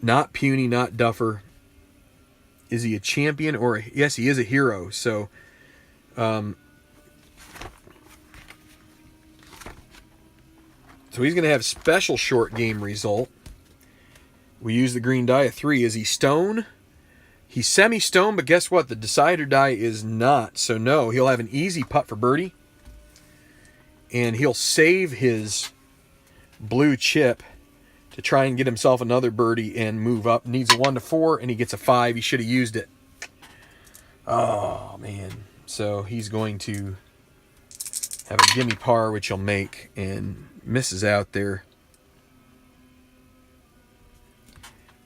Not puny, not duffer. Is he a champion or yes, he is a hero. So, so he's going to have special short game result. We use the green die, a 3. Is he stone? He's semi-stone, but guess what? The decider die is not. So no, he'll have an easy putt for birdie. And he'll save his blue chip to try and get himself another birdie and move up. Needs a 1-4, and he gets a 5. He should have used it. Oh, man. So he's going to have a gimme par, which he'll make, and misses out there.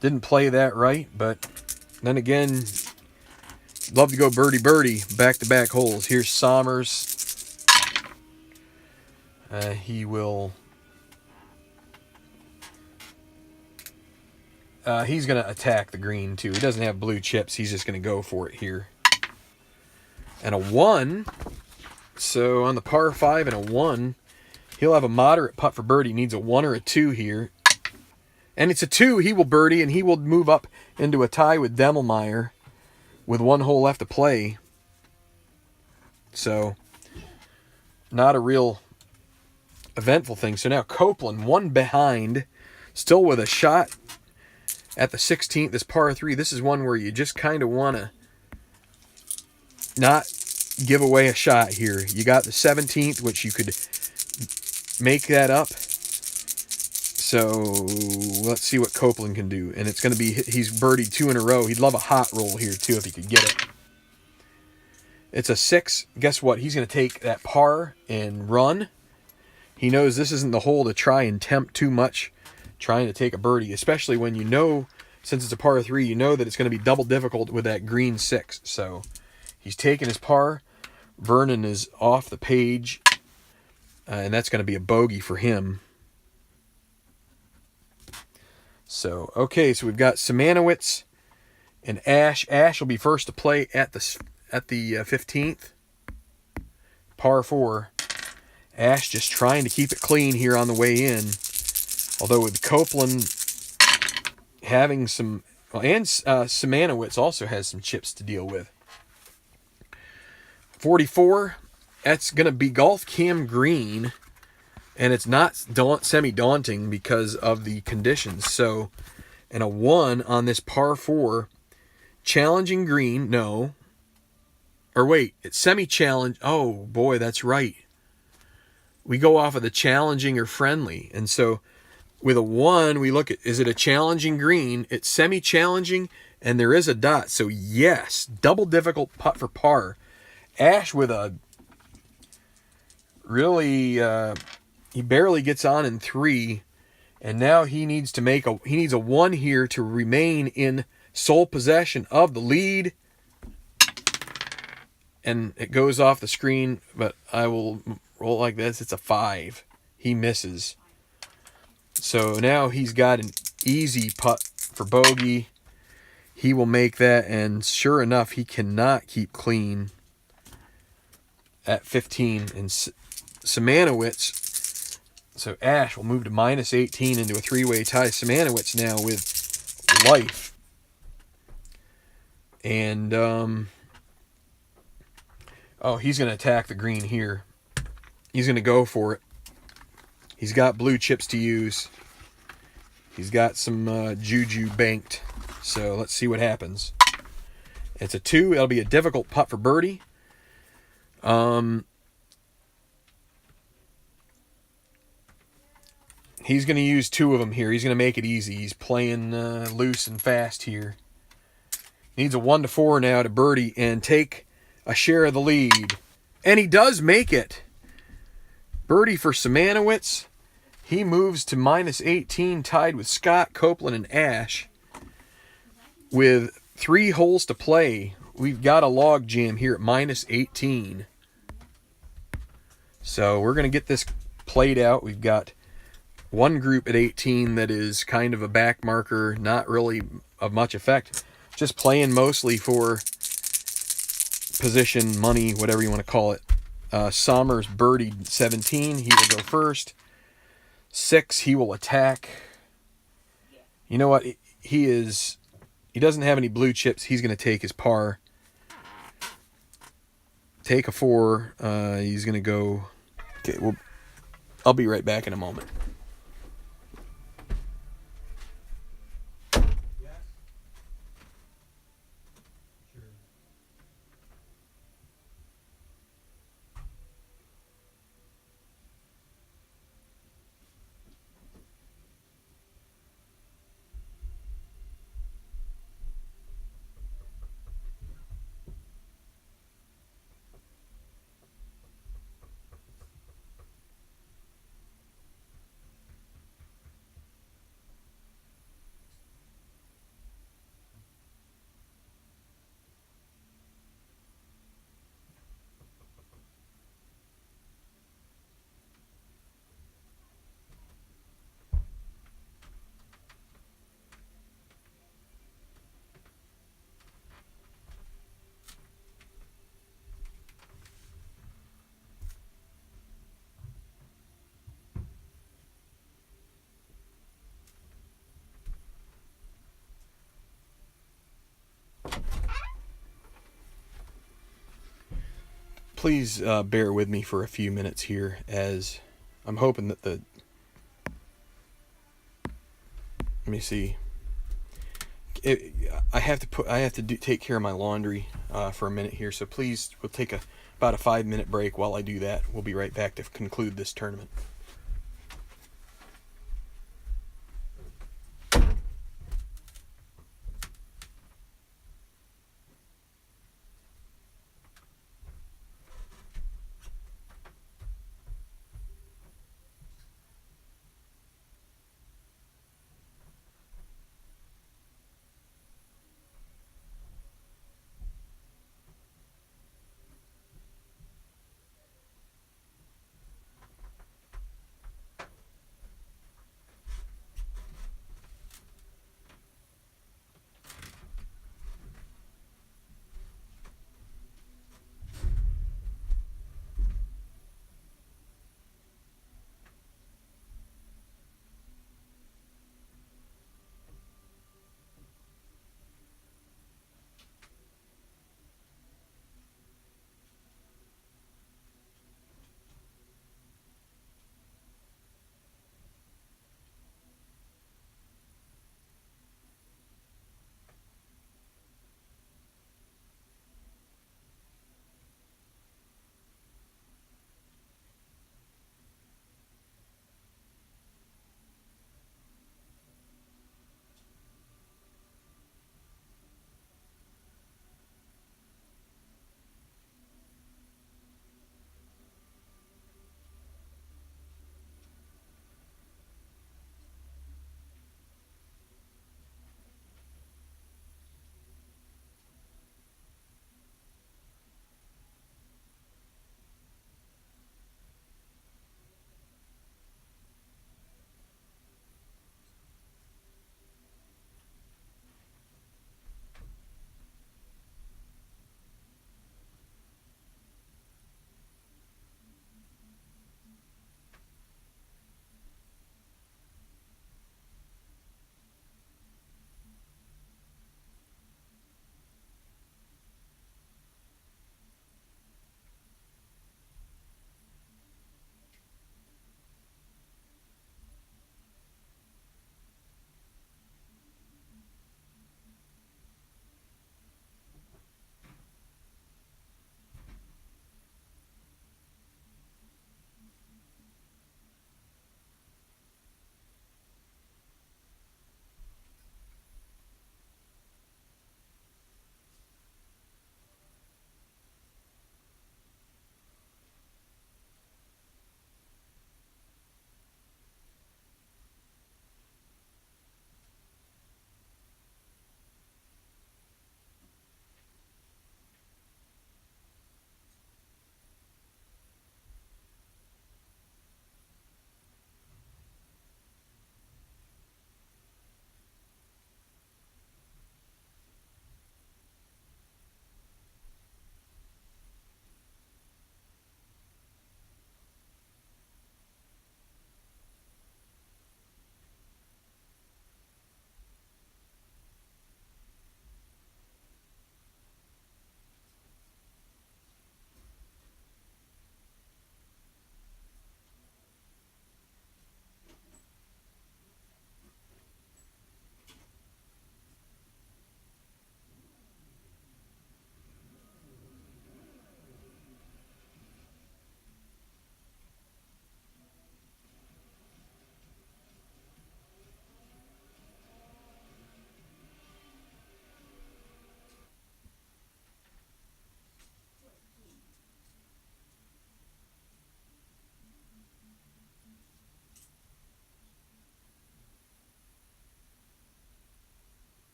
Didn't play that right, but then again, love to go birdie birdie, back-to-back holes. Here's Sommers. He will... he's going to attack the green, too. He doesn't have blue chips. He's just going to go for it here. And a 1. So on the par 5 and a 1, he'll have a moderate putt for birdie. He needs a 1 or a 2 here. And it's a 2. He will birdie, and he will move up into a tie with Demmelmeyer with 1 hole left to play. So, not a real eventful thing. So now Copeland, 1 behind, still with a shot at the 16th, this par 3. This is one where you just kind of want to not give away a shot here. You got the 17th, which you could make that up. So let's see what Copeland can do. And it's going to be, he's birdied 2 in a row. He'd love a hot roll here too if he could get it. It's a 6. Guess what? He's going to take that par and run. He knows this isn't the hole to try and tempt too much, trying to take a birdie, especially when you know, since it's a par 3, you know that it's going to be double difficult with that green 6. So he's taking his par. Vernon is off the page, and that's going to be a bogey for him. So, okay, so we've got Simanowicz and Ash. Ash will be first to play at the 15th. Par 4. Ash just trying to keep it clean here on the way in. Although with Copeland having some... Well, and Simanowicz also has some chips to deal with. 44. That's going to be Golf Cam Green. And it's not semi-daunting because of the conditions. So, and a 1 on this par 4. Challenging green, no. Or wait, it's semi-challenge. Oh, boy, that's right. We go off of the challenging or friendly. And so, with a 1, we look at, is it a challenging green? It's semi-challenging, and there is a dot. So, yes, double difficult putt for par. Ash with a really... he barely gets on in 3, and now he needs to make a 1 here to remain in sole possession of the lead. And it goes off the screen, but I will roll like this. It's a 5. He misses. So now he's got an easy putt for bogey. He will make that, and sure enough, he cannot keep clean at 15. And Simanowicz... So Ash will move to minus 18 into a 3-way tie. Simanowicz now with life. And, he's going to attack the green here. He's going to go for it. He's got blue chips to use. He's got some juju banked. So let's see what happens. It's a 2. It'll be a difficult putt for birdie. He's going to use 2 of them here. He's going to make it easy. He's playing loose and fast here. Needs a 1 to 4 now to birdie and take a share of the lead. And he does make it. Birdie for Simanowicz. He moves to minus 18, tied with Scott, Copeland, and Ash. With 3 holes to play, we've got a log jam here at minus 18. So we're going to get this played out. We've got one group at 18 that is kind of a back marker, not really of much effect, just playing mostly for position, money, whatever you want to call it. Sommers birdied 17. He will go first. 6, he will attack. You know what? He doesn't have any blue chips. He's going to take his par. Take a 4. He's going to go... Okay, I'll be right back in a moment. please bear with me for a few minutes here, as I'm hoping that the... Let me see. I have to take care of my laundry for a minute here, so please, we'll take about a 5-minute break while I do that. We'll be right back to conclude this tournament.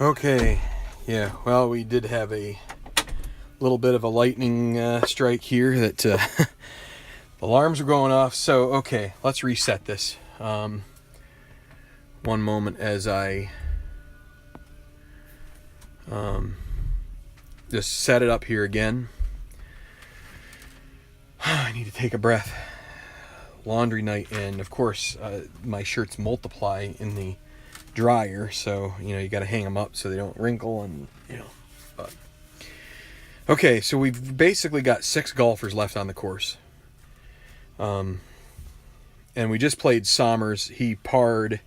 Okay, yeah, well, we did have a little bit of a lightning strike here that alarms are going off. So, okay, let's reset this. One moment as I just set it up here again. I need to take a breath. Laundry night, and of course, my shirts multiply in the dryer, so you got to hang them up so they don't wrinkle, and But okay, so we've basically got 6 golfers left on the course, and we just played Sommers. He parred,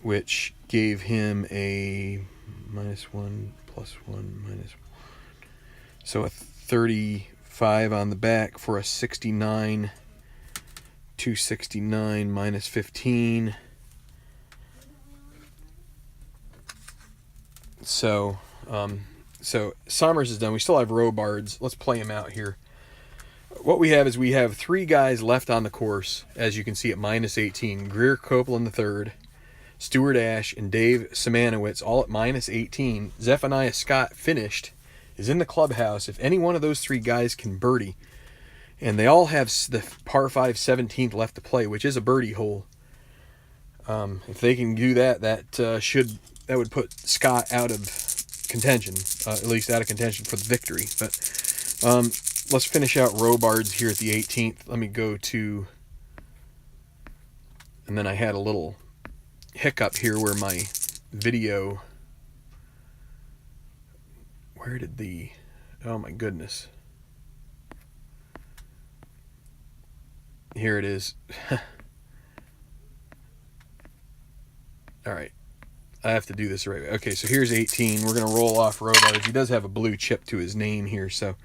which gave him a -1, +1, -1, so a 35 on the back for a 69. 269 minus 15. So Sommers is done. We still have Robards. Let's play him out here. What we have is we have 3 guys left on the course, as you can see at -18. Greer Copeland III, Stuart Ash, and Dave Simanowitz all at -18. Zephaniah Scott finished, is in the clubhouse. If any one of those 3 guys can birdie, and they all have the par 5 17th left to play, which is a birdie hole. If they can do that, that would put Scott out of contention, at least out of contention for the victory. But let's finish out Robards here at the 18th. Let me go to, and then I had a little hiccup here where my video, oh my goodness. Here it is. All right. I have to do this the right way. Okay, so here's 18. We're going to roll off Robards. He does have a blue chip to his name here. So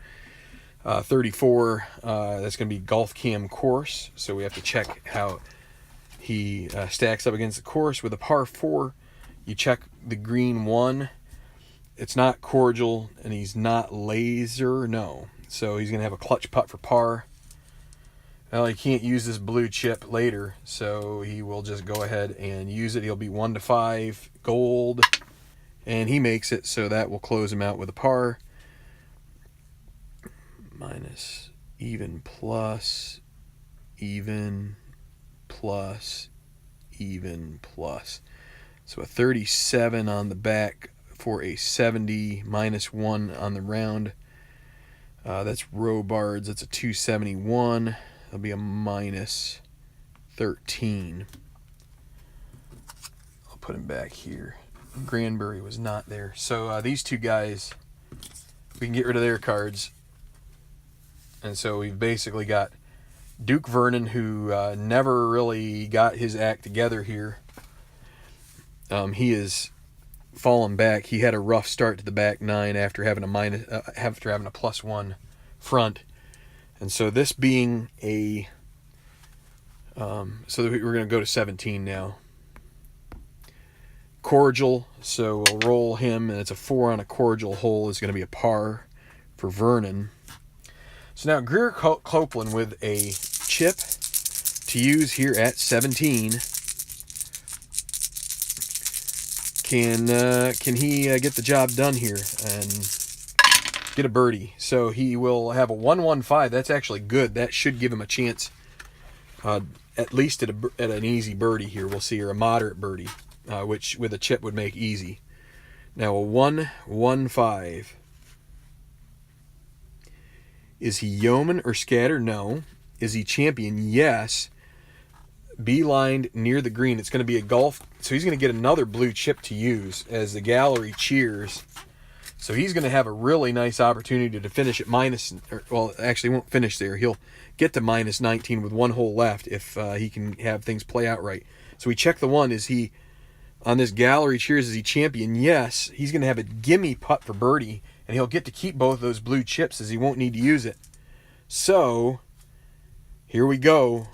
34, that's going to be Golf Cam course. So we have to check how he stacks up against the course. With a par 4, you check the green 1. It's not cordial, and he's not laser. No. So he's going to have a clutch putt for par. Well, he can't use this blue chip later, so he will just go ahead and use it. He'll be 1 to 5 gold, and he makes it, so that will close him out with a par. Minus, even, plus, even, plus, even, plus. So a 37 on the back for a 70, -1 on the round. That's Robards. That's a 271. That'll be a -13. I'll put him back here. Granbury was not there. So these 2 guys, we can get rid of their cards. And so we've basically got Duke Vernon, who never really got his act together here. He is fallen back. He had a rough start to the back 9 after having a +1 front. And so this being a, so we're going to go to 17 now. Cordial, so we'll roll him, and it's a 4 on a cordial hole. Is going to be a par for Vernon. So now Greer Copeland with a chip to use here at 17. Can he get the job done here and get a birdie? So he will have a 115. That's actually good. That should give him a chance, at least at an easy birdie here. We'll see, or a moderate birdie, which with a chip would make easy. Now a 115. Is he yeoman or scatter? No. Is he champion? Yes. Beelined near the green. It's going to be a golf. So he's going to get another blue chip to use as the gallery cheers. So he's going to have a really nice opportunity to finish at well, actually he won't finish there. He'll get to -19 with 1 hole left if he can have things play out right. So we check the 1. Is he, on this gallery cheers, is he champion? Yes. He's going to have a gimme putt for birdie, and he'll get to keep both those blue chips as he won't need to use it. So here we go.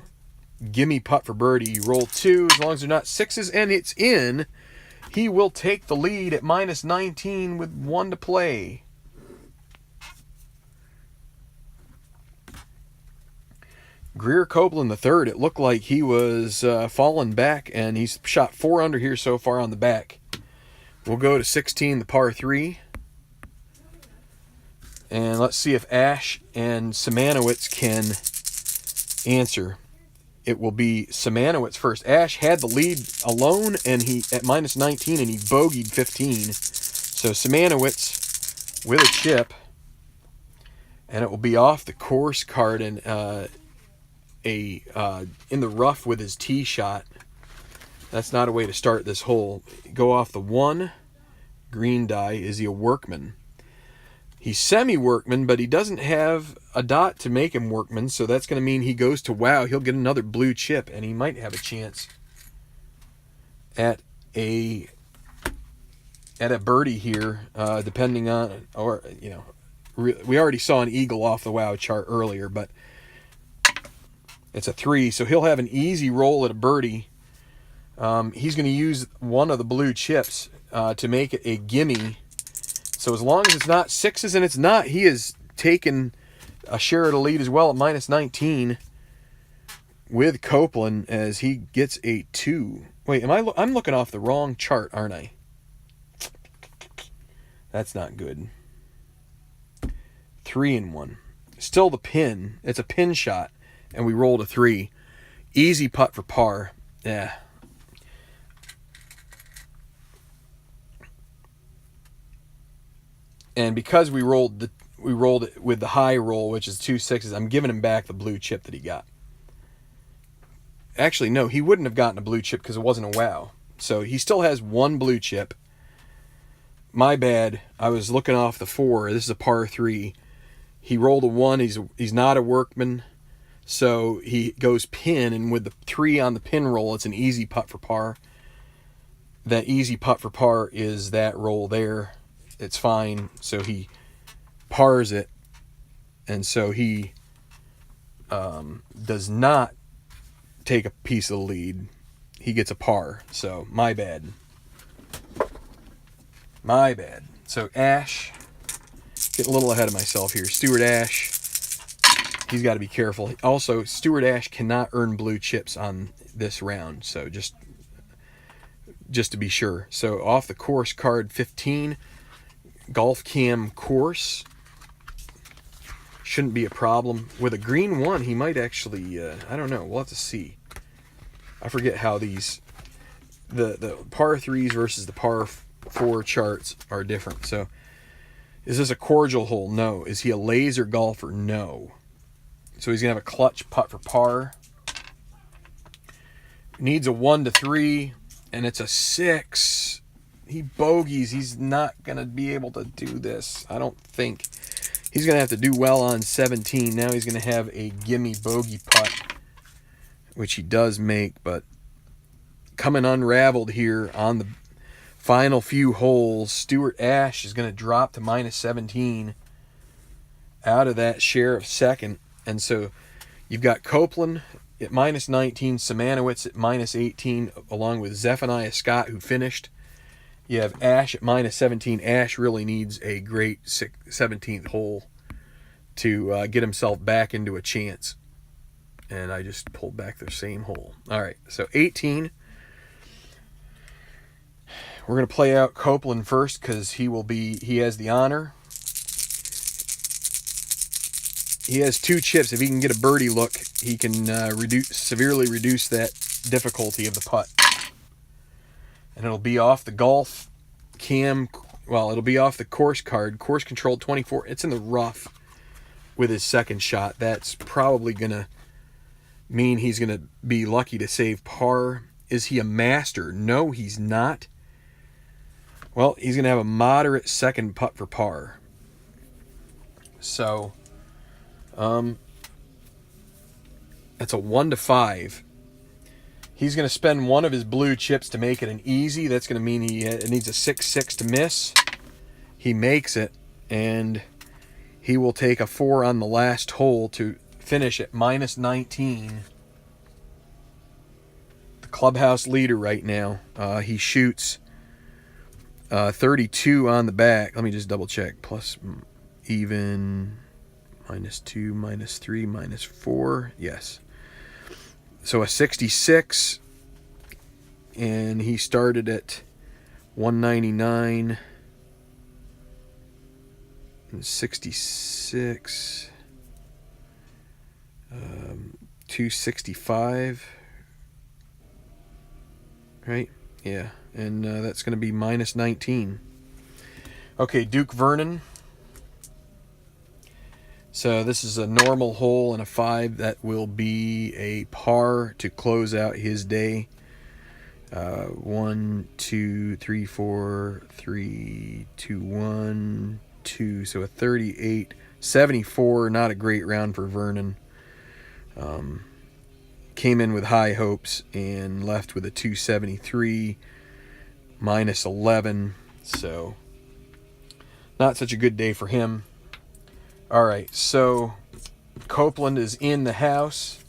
Gimme putt for birdie. You roll 2, as long as they're not 6s, and it's in. He will take the lead at -19 with 1 to play. Greer Copeland III, it looked like he was falling back, and he's shot 4 under here so far on the back. We'll go to 16, the par 3. And let's see if Ash and Simanowicz can answer. It will be Simanowicz first. Ash had the lead alone and he at minus 19 and he bogeyed 15. So Simanowicz with a chip. And it will be off the course card and in the rough with his tee shot. That's not a way to start this hole. Go off the 1. Green die. Is he a workman? He's semi-workman, but he doesn't have a dot to make him workman, so that's going to mean he goes to wow. He'll get another blue chip, and he might have a chance at a birdie here, depending on, or, you know, we already saw an eagle off the wow chart earlier, but it's a 3, so he'll have an easy roll at a birdie. He's going to use one of the blue chips to make it a gimme. So as long as it's not 6s, and it's not, he has taken a share of the lead as well at minus 19 with Copeland as he gets a 2. Wait, I'm looking off the wrong chart, aren't I? That's not good. 3 and 1. Still the pin. It's a pin shot, and we rolled a 3. Easy putt for par. Yeah. And because we rolled it with the high roll, which is 2 6s, I'm giving him back the blue chip that he got. Actually, no, he wouldn't have gotten a blue chip because it wasn't a wow. So he still has 1 blue chip. My bad. I was looking off the 4. This is a par 3. He rolled a 1. He's not a workman. So he goes pin, and with the 3 on the pin roll, it's an easy putt for par. That easy putt for par is that roll there. It's fine. So he pars it, and so he does not take a piece of the lead. He gets a par. So my bad. My bad. So Ash, getting a little ahead of myself here. Stuart Ash, he's got to be careful. Also, Stuart Ash cannot earn blue chips on this round. So just to be sure. So off the course card 15. Golf Cam course shouldn't be a problem. With a green 1, he might actually, I don't know, we'll have to see. I forget how these, the par 3s versus the par 4 charts are different. So, is this a cordial hole? No. Is he a laser golfer? No. So he's going to have a clutch putt for par. Needs a 1 to 3, and it's a 6. He bogeys. He's not going to be able to do this, I don't think. He's going to have to do well on 17. Now he's going to have a gimme bogey putt, which he does make, but coming unraveled here on the final few holes. Stuart Ash is going to drop to minus 17 out of that share of second. And so you've got Copeland at minus 19, Simanowicz at minus 18, along with Zephaniah Scott, who finished. You have Ash at minus 17. Ash really needs a great 17th hole to get himself back into a chance. And I just pulled back the same hole. All right, so 18. We're going to play out Copeland first because he has the honor. He has 2 chips. If he can get a birdie look, he can severely reduce that difficulty of the putt. And it'll be off the golf cam. Well, it'll be off the course card. Course control 24. It's in the rough with his second shot. That's probably going to mean he's going to be lucky to save par. Is he a master? No, he's not. Well, he's going to have a moderate second putt for par. So, that's a 1 to 5. He's going to spend one of his blue chips to make it an easy. That's going to mean he needs a 6-6 to miss. He makes it, and he will take a 4 on the last hole to finish at minus 19. The clubhouse leader right now. He shoots 32 on the back. Let me just double check. Plus, even, minus 2, minus 3, minus 4. Yes. So a 66, and he started at 199 and 66, 265, right? Yeah, and that's going to be minus 19. Okay, Duke Vernon. So this is a normal hole and a 5. That will be a par to close out his day. 1, 2, 3, 4, 3, 2, 1, 2. So a 38, 74. Not a great round for Vernon. Came in with high hopes and left with a 273, minus 11. So not such a good day for him. All right, so Copeland is in the house,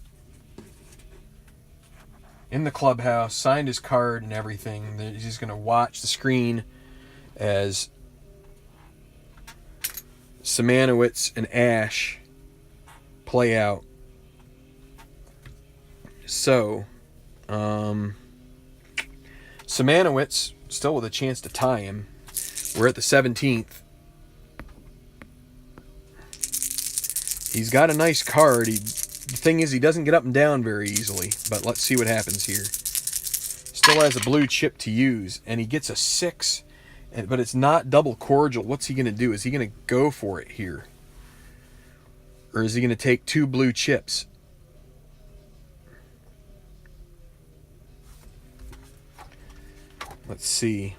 in the clubhouse, signed his card and everything. He's just going to watch the screen as Simanowicz and Ash play out. So, Simanowicz still with a chance to tie him. We're at the 17th. He's got a nice card. The thing is, he doesn't get up and down very easily. But let's see what happens here. Still has a blue chip to use, and he gets a 6. But it's not double cordial. What's he going to do? Is he going to go for it here? Or is he going to take 2 blue chips? Let's see.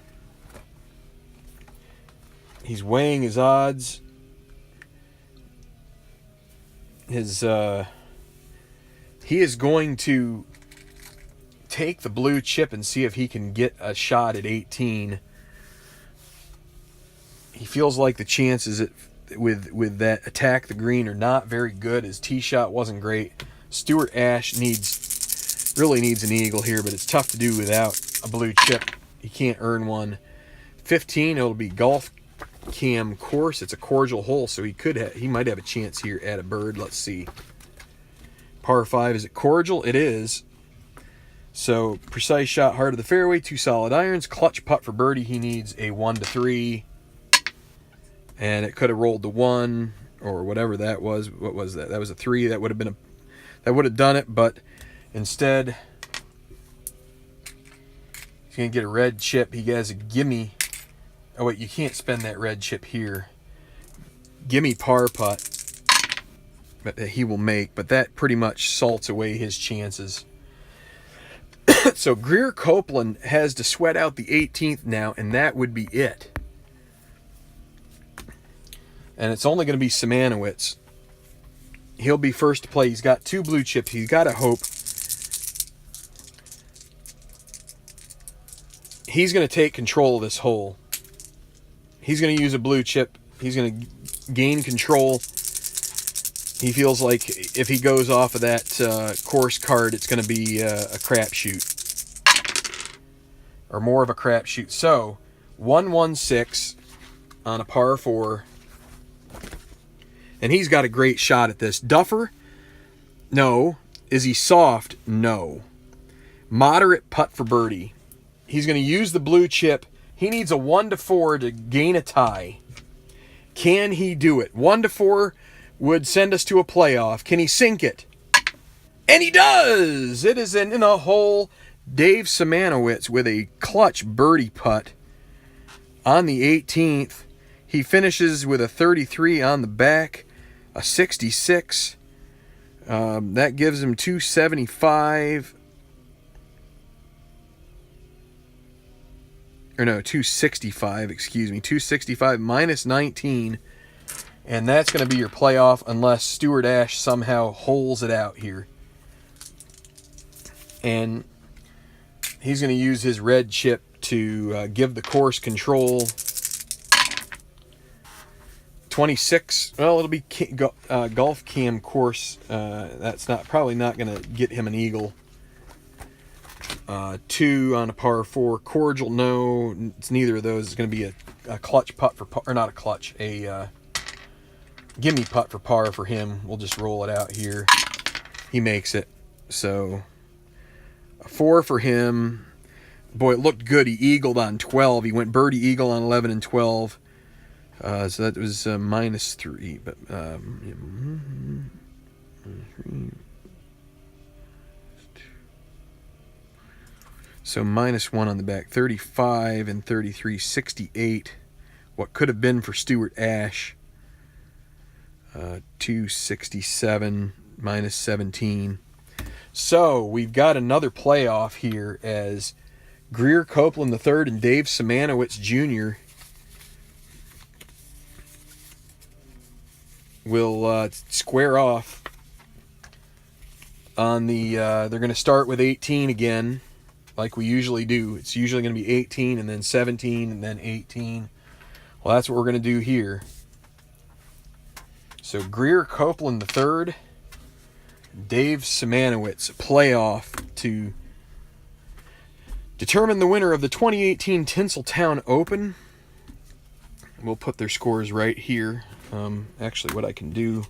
He's weighing his odds. He is going to take the blue chip and see if he can get a shot at 18. He feels like the chances with that attack the green are not very good. His tee shot wasn't great. Stuart Ash really needs an eagle here, but it's tough to do without a blue chip. He can't earn one. 15, it'll be golf cam course. It's a cordial hole, so he might have a chance here at a bird. Let's see. Par 5, is it cordial? It is. So precise shot, heart of the fairway, 2 solid irons, clutch putt for birdie. He needs a 1 to 3, and it could have rolled to 1 or whatever that was. What was that? That was a 3. That would have done it, but instead he's gonna get a red chip. He has a gimme. Oh wait, you can't spend that red chip here. Gimme par putt that he will make, but that pretty much salts away his chances. So Greer Copeland has to sweat out the 18th now, and that would be it. And it's only going to be Simanowicz. He'll be first to play. He's got 2 blue chips. He's got to hope. He's going to take control of this hole. He's going to use a blue chip. He's going to gain control. He feels like if he goes off of that course card, it's going to be a crapshoot. Or more of a crapshoot. So, 116 on a par 4. And he's got a great shot at this. Duffer? No. Is he soft? No. Moderate putt for birdie. He's going to use the blue chip. He needs a 1 to 4 to gain a tie. Can he do it? 1 to 4 would send us to a playoff. Can he sink it? And he does! It is in a hole. Dave Simanowicz with a clutch birdie putt on the 18th. He finishes with a 33 on the back, a 66. That gives him 275. Or no, 265, excuse me. 265 minus 19. And that's going to be your playoff unless Stuart Ash somehow holes it out here. And he's going to use his red chip to give the course control. 26. Well, it'll be golf cam course. That's probably not going to get him an eagle. 2 on a par 4. Cordial, no. It's neither of those. It's going to be a clutch putt for par, or not a clutch. A gimme putt for par for him. We'll just roll it out here. He makes it. So a 4 for him. Boy, it looked good. He eagled on 12. He went birdie eagle on 11 and 12. So that was -3. But so -1 on the back. 35 and 33, 68. What could have been for Stuart Ash. 267, -17. So we've got another playoff here as Greer Copeland III and Dave Simanowicz Jr. will square off on the. They're going to start with 18 again, like we usually do. It's usually going to be 18 and then 17 and then 18. Well, that's what we're going to do here. So Greer Copeland III, Dave Simanowicz playoff to determine the winner of the 2018 Tinseltown Open. We'll put their scores right here. Actually, what I can do.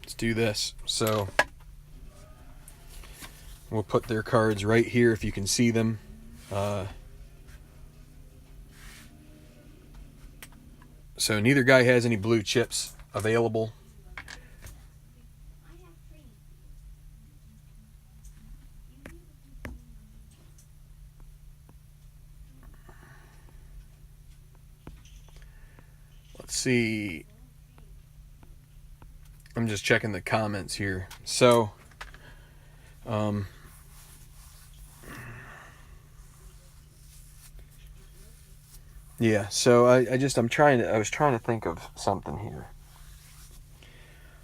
Let's do this. So we'll put their cards right here if you can see them. So neither guy has any blue chips available. Let's see. I'm just checking the comments here. So, yeah, so I was trying to think of something here.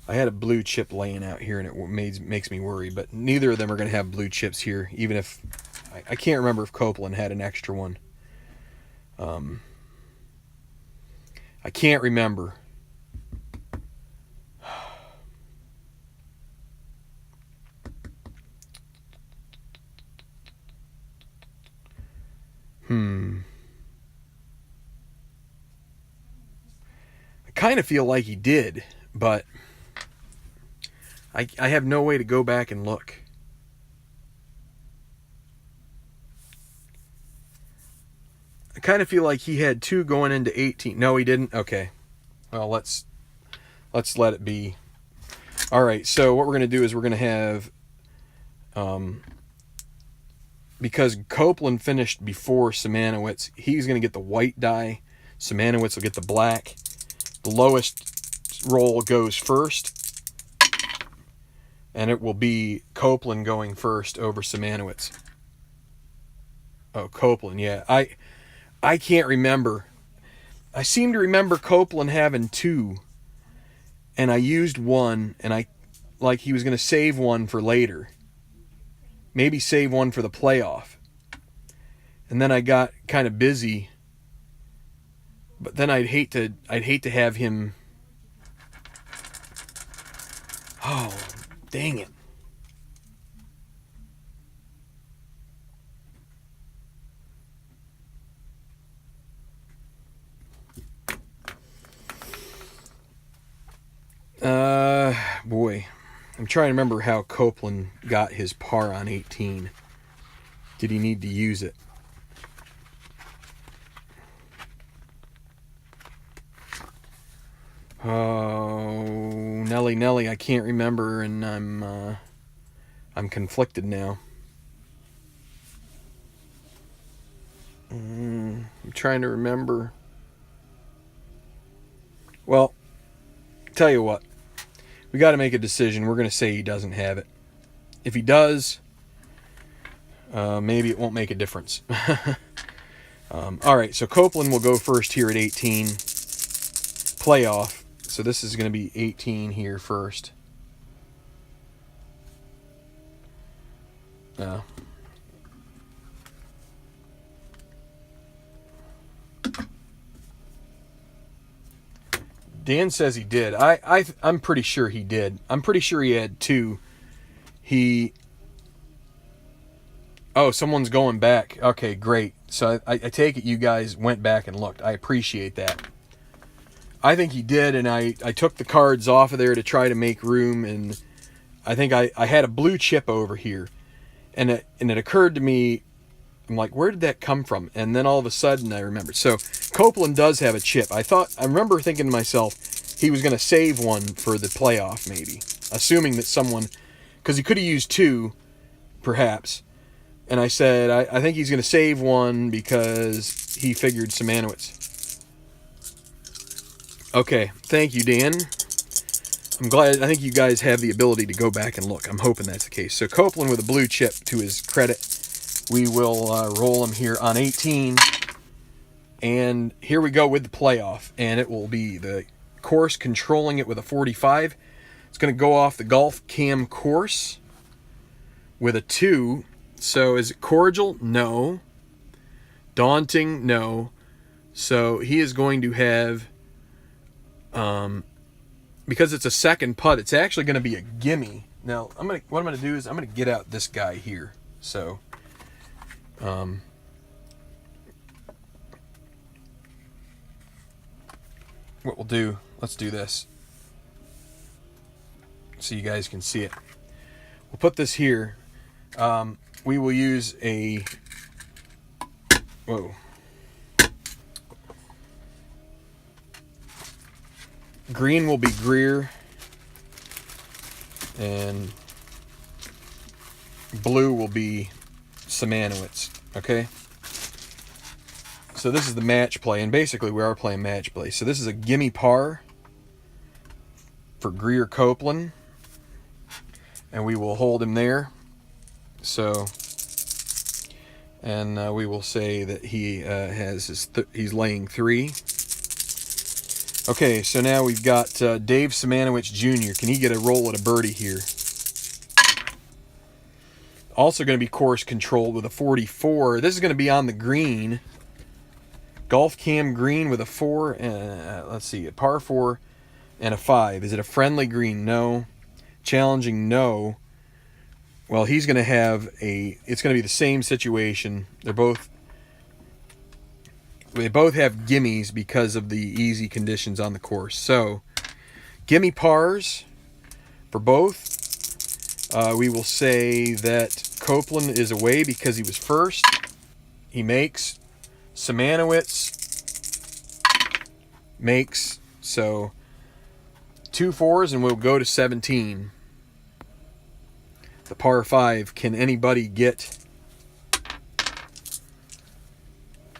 I had a blue chip laying out here and it makes me worry, but neither of them are going to have blue chips here, even if I can't remember if Copeland had an extra one. I can't remember. I kind of feel like he did, but I have no way to go back and look. I kind of feel like he had 2 going into 18. No, he didn't. Okay. Well, let's let it be. All right. So what we're going to do is we're going to have, because Copeland finished before Simanowicz, he's going to get the white die. Simanowicz will get the black. The lowest roll goes first. And it will be Copeland going first over Simanowicz. Oh, Copeland, yeah. I can't remember. I seem to remember Copeland having 2. And I used 1, and like he was going to save 1 for later. Maybe save 1 for the playoff. And then I got kind of busy. But then I'd hate to have him. Oh, dang it. Boy. I'm trying to remember how Copeland got his par on 18. Did he need to use it? Oh, Nelly, I can't remember, and I'm conflicted now. I'm trying to remember. Well, tell you what. We got to make a decision. We're going to say he doesn't have it. If he does, maybe it won't make a difference. All right, so Copeland will go first here at 18. Playoff. So this is going to be 18 here first. Dan says he did. I'm pretty sure he did. I'm pretty sure he had 2. Oh, someone's going back. Okay, great. So I take it you guys went back and looked. I appreciate that. I think he did, and I took the cards off of there to try to make room, and I think I had a blue chip over here. And it occurred to me, I'm like, where did that come from? And then all of a sudden I remembered. So Copeland does have a chip. I remember thinking to myself, he was going to save one for the playoff maybe. Assuming that someone, because he could have used two, perhaps. And I said, I think he's going to save one because he figured Simanowitz. Okay, thank you, Dan. I'm glad. I think you guys have the ability to go back and look. I'm hoping that's the case. So Copeland with a blue chip to his credit. We will roll him here on 18. And here we go with the playoff. And it will be the course controlling it with a 45. It's going to go off the golf cam course with a 2. So is it cordial? No. Daunting? No. So he is going to have, because it's a second putt, it's actually going to be a gimme. Now, what I'm going to do is I'm going to get out this guy here. So, what we'll do, let's do this so you guys can see it. We'll put this here. We will use a, whoa, green will be Greer, and blue will be Simanowitz, okay? So this is the match play, and basically we are playing match play. So this is a gimme par for Greer Copeland, and we will hold him there. So, and we will say that he has he's laying 3. Okay, so now we've got Dave Simanowitz Jr. Can he get a roll at a birdie here? Also going to be course controlled with a 44. This is going to be on the green. Golf cam green with a 4. Let's see, a par 4 and a 5. Is it a friendly green? No. Challenging? No. Well, he's going to have it's going to be the same situation. They both have gimmies because of the easy conditions on the course. So, gimme pars for both. We will say that Copeland is away because he was first. He makes. Simanowitz makes. So, 2 4s, and we'll go to 17. The par 5. Can anybody get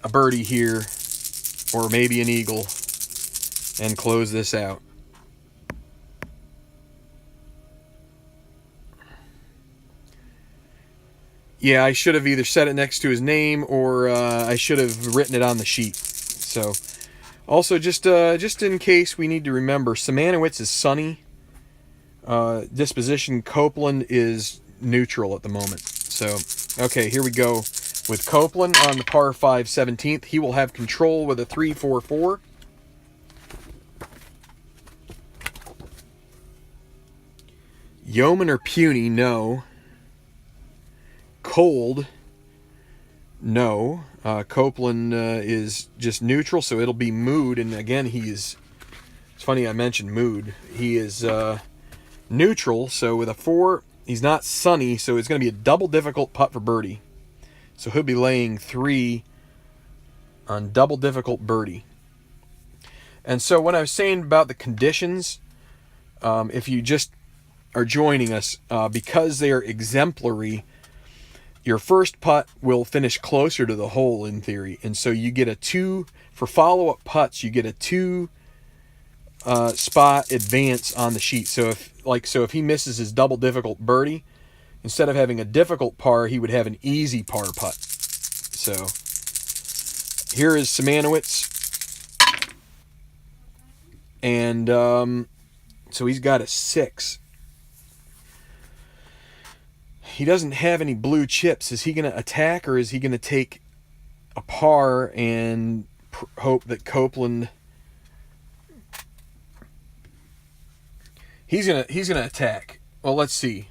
a birdie here, or maybe an eagle, and close this out? Yeah, I should have either set it next to his name, or I should have written it on the sheet. So, also just in case we need to remember, Simanowitz is sunny. Disposition, Copeland is neutral at the moment. So, okay, here we go with Copeland on the par 5 17th. He will have control with a 3-4-4. Yeoman or puny? No. Cold? No. Copeland is just neutral, so it'll be mood. And again, it's funny I mentioned mood. He is neutral, so with a 4, he's not sunny, so it's going to be a double difficult putt for birdie. So he'll be laying 3 on double difficult birdie. And so when I was saying about the conditions, if you just are joining us, because they are exemplary, your first putt will finish closer to the hole in theory. And so you get a 2, for follow-up putts, you get a 2 spot advance on the sheet. So if he misses his double difficult birdie, instead of having a difficult par, he would have an easy par putt. So here is Simanowitz, and so he's got a 6. He doesn't have any blue chips. Is he going to attack, or is he going to take a par and hope that Copeland? He's gonna attack. Well, let's see.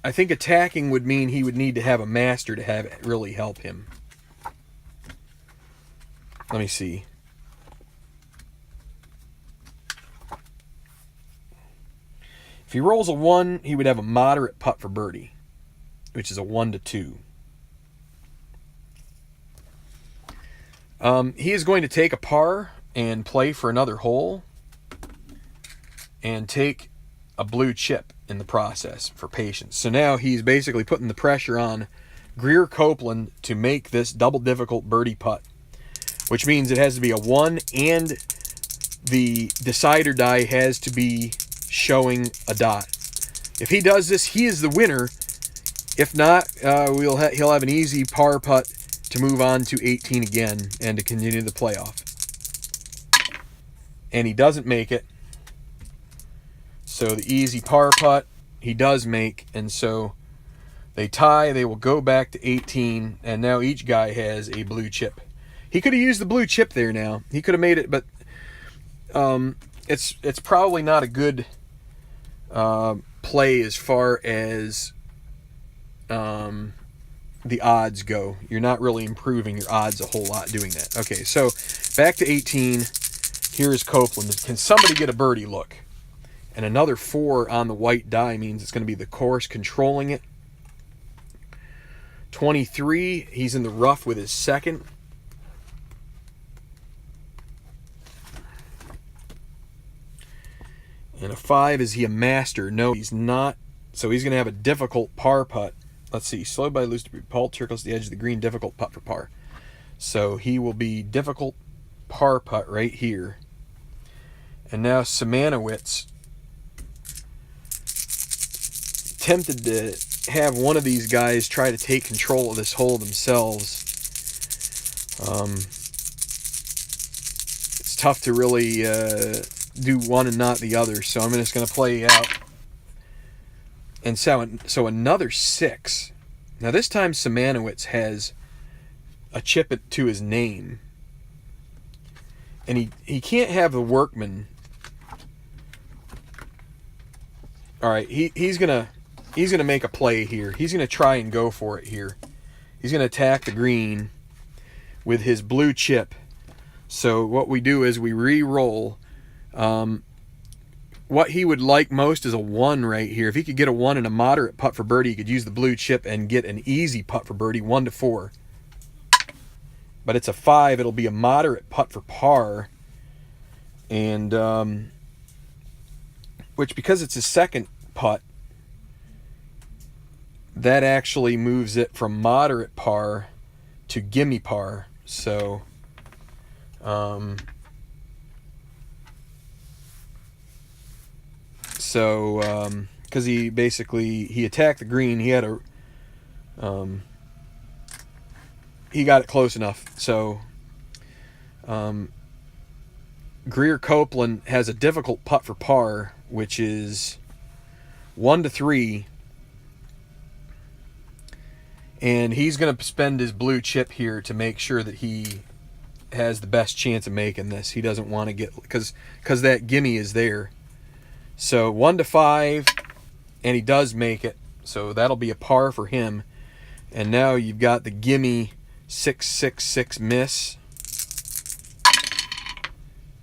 I think attacking would mean he would need to have a master to have it really help him. Let me see. If he rolls a 1, he would have a moderate putt for birdie, which is a 1-2. He is going to take a par and play for another hole and take a blue chip in the process for patience. So now he's basically putting the pressure on Greer Copeland to make this double difficult birdie putt, which means it has to be a 1 and the decider die has to be showing a dot. If he does this, he is the winner. If not, he'll have an easy par putt to move on to 18 again and to continue the playoff. And he doesn't make it. So the easy par putt he does make, and so they tie. They will go back to 18, and now each guy has a blue chip. He could have used the blue chip there now. He could have made it, but it's probably not a good play as far as the odds go. You're not really improving your odds a whole lot doing that. Okay, so back to 18. Here's Copeland. Can somebody get a birdie look? And another 4 on the white die means it's going to be the course controlling it. 23, he's in the rough with his second. And a 5, is he a master? No, he's not. So he's going to have a difficult par putt. Let's see. Slowed by loose debris. Paul trickles to the edge of the green. Difficult putt for par. So he will be difficult par putt right here. And now Simanowicz tempted to have one of these guys try to take control of this hole themselves. It's tough to really do one and not the other, so I'm just going to play out. And so another 6. Now this time Simanowicz has a chip to his name, and he can't have the workman. All right, he's gonna make a play here. He's gonna try and go for it here. He's gonna attack the green with his blue chip. So what we do is we re-roll. What he would like most is a 1 right here. If he could get a 1 and a moderate putt for birdie, he could use the blue chip and get an easy putt for birdie, 1-4. But it's a 5. It'll be a moderate putt for par. And which, because it's his second putt, that actually moves it from moderate par to gimme par. So because he attacked the green, he had he got it close enough. So Greer Copeland has a difficult putt for par, which is 1-3, and he's going to spend his blue chip here to make sure that he has the best chance of making this. He doesn't want to get, because that gimme is there. So 1-5, and he does make it. So that'll be a par for him. And now you've got the gimme 6-6-6 miss,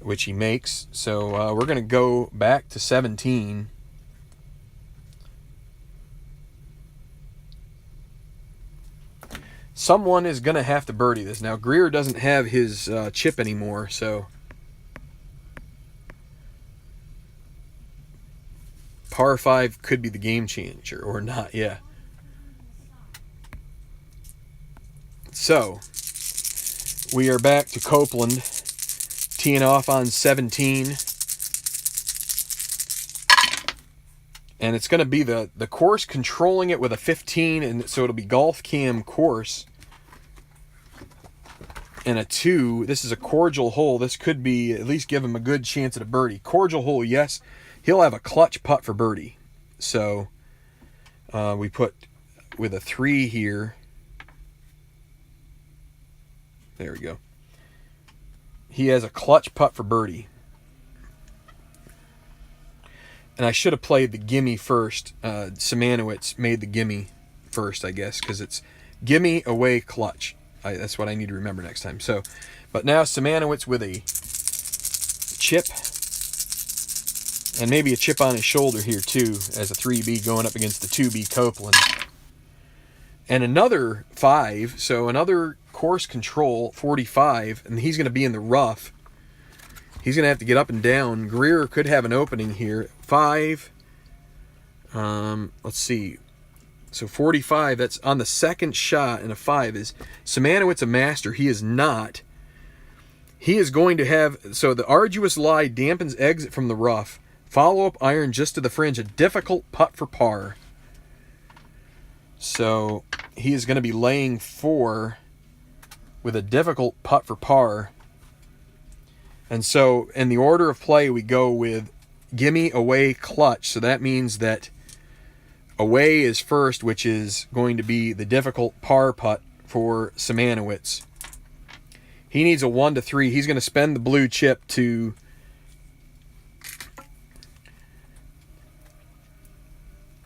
which he makes. So we're going to go back to 17. Someone is going to have to birdie this. Now, Greer doesn't have his chip anymore, so par 5 could be the game changer, or not, yeah. So, we are back to Copeland, teeing off on 17. And it's going to be the course controlling it with a 15, and so it'll be golf cam course. And a 2. This is a cordial hole. This could be, at least give him a good chance at a birdie. Cordial hole, yes. He'll have a clutch putt for birdie. So we put with a 3 here. There we go. He has a clutch putt for birdie. And I should have played the gimme first. Simanowicz made the gimme first, I guess, because it's gimme away clutch. That's what I need to remember next time. So, but now Simanowicz with a chip, and maybe a chip on his shoulder here too, as a 3B going up against the 2B Copeland. And another 5, so another course control, 45, and he's going to be in the rough. He's going to have to get up and down. Greer could have an opening here. 5, let's see. So 45, that's on the second shot, and a 5 is Simanowicz a master. He is not. He is going to have, so the arduous lie dampens exit from the rough. Follow-up iron just to the fringe, a difficult putt for par. So he is going to be laying 4 with a difficult putt for par. And so in the order of play, we go with gimme, away, clutch. So that means that away is first, which is going to be the difficult par putt for Simanowicz. He needs a 1 to 3. He's going to spend the blue chip to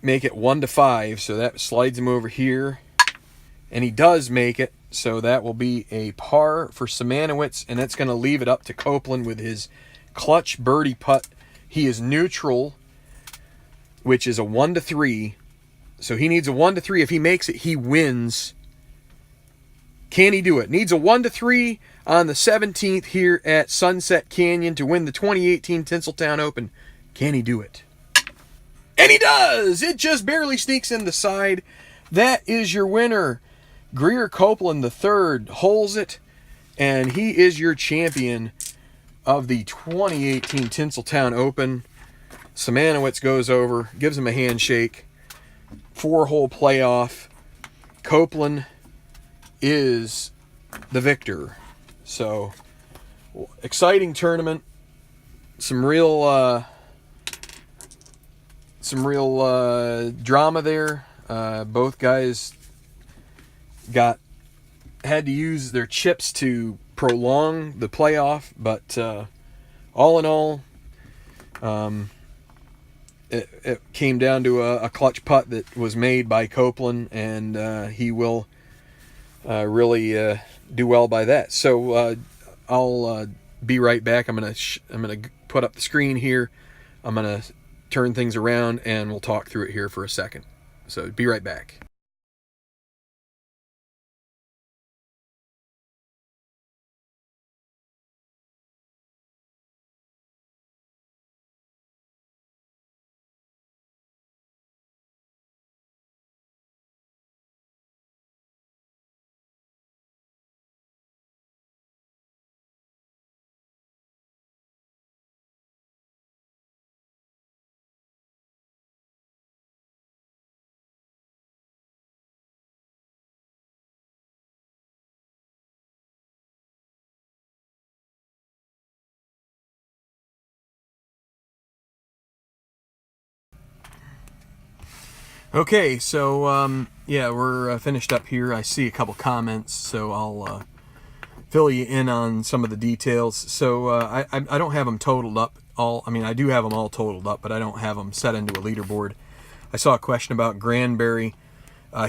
make it 1 to 5. So that slides him over here. And he does make it. So that will be a par for Simanowicz. And that's going to leave it up to Copeland with his clutch birdie putt. He is neutral, which is a 1 to 3. So he needs a 1 to 3. If he makes it, he wins. Can he do it? Needs a 1 to 3 on the 17th here at Sunset Canyon to win the 2018 Tinseltown Open. Can he do it? And he does! It just barely sneaks in the side. That is your winner. Greer Copeland III holds it, and he is your champion of the 2018 Tinseltown Open. Simanowicz goes over, gives him a handshake. 4-hole playoff. Copeland is the victor. So, exciting tournament. Some real drama there. Both guys had to use their chips to prolong the playoff, but all in all, it came down to a clutch putt that was made by Copeland, and he will really do well by that. So I'll be right back. I'm gonna put up the screen here. I'm gonna turn things around, and we'll talk through it here for a second. So be right back. Okay, so yeah, we're finished up here. I see a couple comments, so I'll fill you in on some of the details. So I don't have them totaled up all. I mean, I do have them all totaled up, but I don't have them set into a leaderboard. I saw a question about Granberry.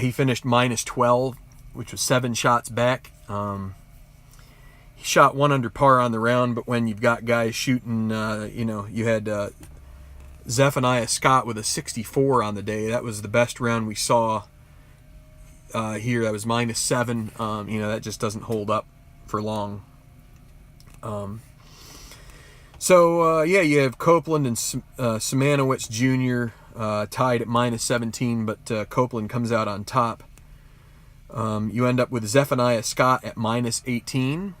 He finished -12, which was 7 shots back. He shot 1 under par on the round, but when you've got guys shooting, you had Zephaniah Scott with a 64 on the day. That was the best round we saw here. That was -7. That just doesn't hold up for long. Yeah, you have Copeland and Simanowicz Jr. Tied at -17, but Copeland comes out on top. You end up with Zephaniah Scott at -18.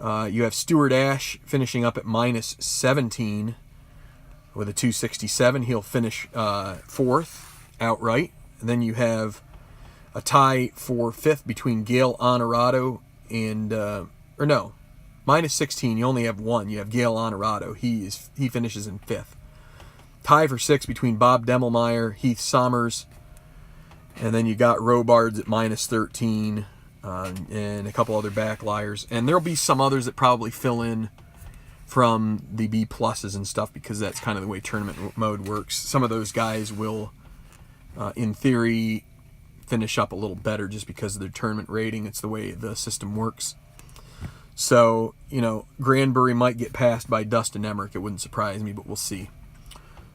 You have Stuart Ash finishing up at -17 with a 267. He'll finish 4th outright. And then you have a tie for 5th between Gale Honorado and -16. You only have one. You have Gale Honorado. He finishes in 5th. Tie for 6th between Bob Demmelmeyer, Heath Sommers, and then you got Robards at -13, and a couple other backliers. And there'll be some others that probably fill in from the B pluses and stuff, because that's kind of the way tournament mode works. Some of those guys will, in theory, finish up a little better just because of their tournament rating. It's the way the system works. So, you know, Granbury might get passed by Dustin Emmerich. It wouldn't surprise me, but we'll see.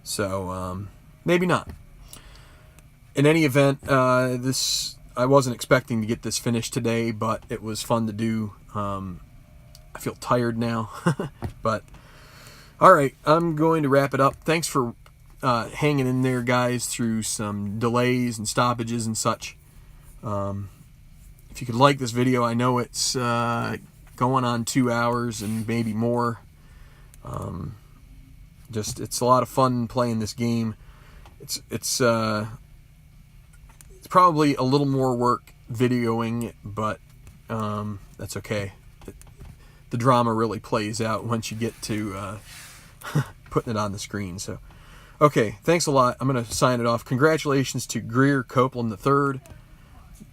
So, maybe not. In any event, I wasn't expecting to get this finished today, but it was fun to do. I feel tired now, but all right, I'm going to wrap it up. Thanks for hanging in there, guys, through some delays and stoppages and such. If you could like this video, I know it's going on 2 hours and maybe more. It's a lot of fun playing this game. It's probably a little more work videoing it, but that's okay. The drama really plays out once you get to putting it on the screen. So, okay, thanks a lot. I'm going to sign it off. Congratulations to Greer Copeland III,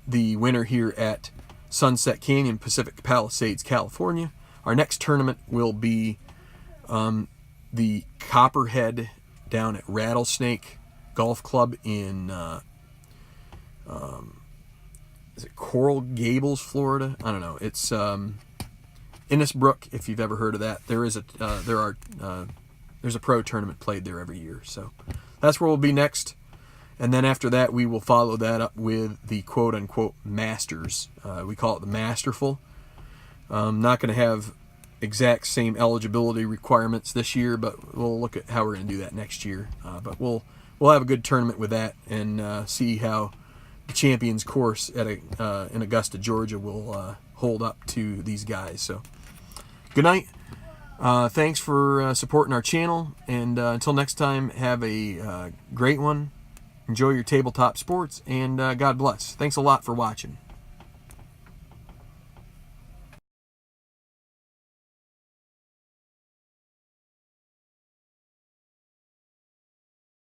the winner here at Sunset Canyon, Pacific Palisades, California. Our next tournament will be the Copperhead down at Rattlesnake Golf Club in is it Coral Gables, Florida? I don't know. It's Innisbrook, if you've ever heard of that. There's a pro tournament played there every year. So that's where we'll be next. And then after that, we will follow that up with the quote-unquote Masters. We call it the Masterful. Not going to have exact same eligibility requirements this year, but we'll look at how we're going to do that next year. But we'll have a good tournament with that and see how the Champions course in Augusta, Georgia will hold up to these guys. So good night. Thanks for supporting our channel, and until next time, have a great one. Enjoy your tabletop sports, and God bless. Thanks a lot for watching.